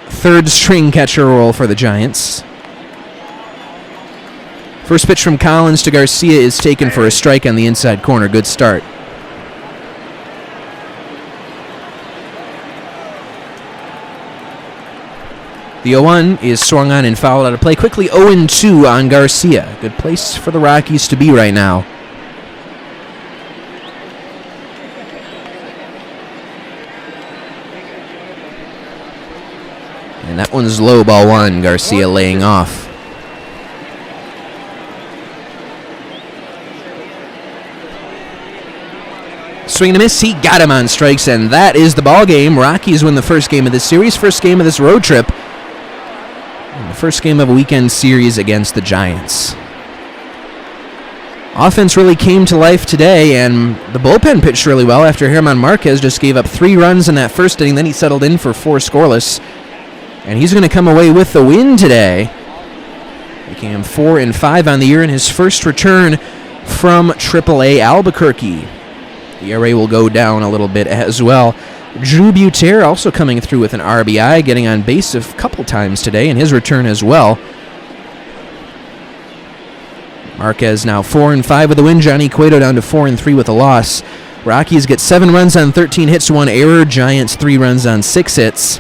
third string catcher role for the Giants. First pitch from Collins to Garcia is taken for a strike on the inside corner. Good start. The 0-1 is swung on and fouled out of play. Quickly 0-2 on Garcia. Good place for the Rockies to be right now. And that one's low, ball 1. Garcia laying off. Swing and a miss. He got him on strikes, and that is the ball game. Rockies win the first game of this series, first game of this road trip. The first game of a weekend series against the Giants. Offense really came to life today, and the bullpen pitched really well after German Marquez just gave up 3 runs in that first inning. Then he settled in for 4 scoreless, and he's going to come away with the win today, making him 4-5 on the year in his first return from AAA Albuquerque. The ERA will go down a little bit as well. Drew Buter also coming through with an RBI, getting on base a couple times today in his return as well. Marquez now 4-5 with a win. Johnny Cueto down to 4-3 with a loss. Rockies get 7 runs on 13 hits, 1 error. Giants 3 runs on 6 hits.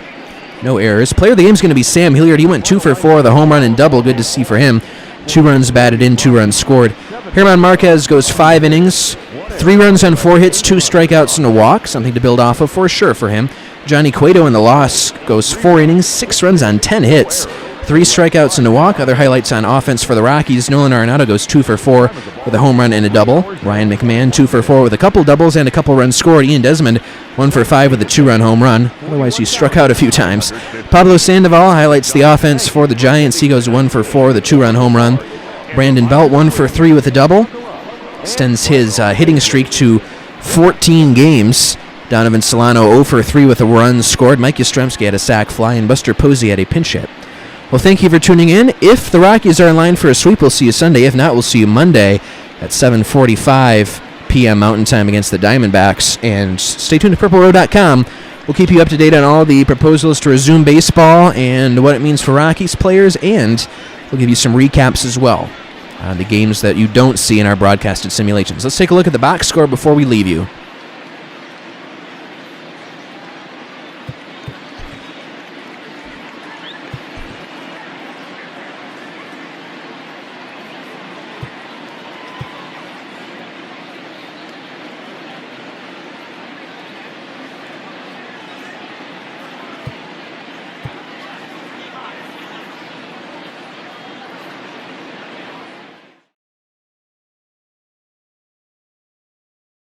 No errors. Player of the game is going to be Sam Hilliard. He went 2 for 4 with a home run and double. Good to see for him. 2 runs batted in, 2 runs scored. German Marquez goes 5 innings. 3 runs on 4 hits, 2 strikeouts and a walk. Something to build off of for sure for him. Johnny Cueto in the loss goes 4 innings, 6 runs on 10 hits, 3 strikeouts and a walk. Other highlights on offense for the Rockies. Nolan Arenado goes 2 for 4 with a home run and a double. Ryan McMahon 2 for 4 with a couple doubles and a couple runs scored. Ian Desmond 1 for 5 with a 2-run home run. Otherwise, he struck out a few times. Pablo Sandoval highlights the offense for the Giants. He goes 1 for 4 with a 2-run home run. Brandon Belt 1 for 3 with a double. extends his hitting streak to 14 games. Donovan Solano 0 for 3 with a run scored. Mike Yastrzemski had a sac fly, and Buster Posey had a pinch hit. Well, thank you for tuning in. If the Rockies are in line for a sweep, we'll see you Sunday. If not, we'll see you Monday at 7:45 p.m. Mountain Time against the Diamondbacks. And stay tuned to PurpleRow.com. We'll keep you up to date on all the proposals to resume baseball and what it means for Rockies players, and we'll give you some recaps as well on the games that you don't see in our broadcasted simulations. Let's take a look at the box score before we leave you.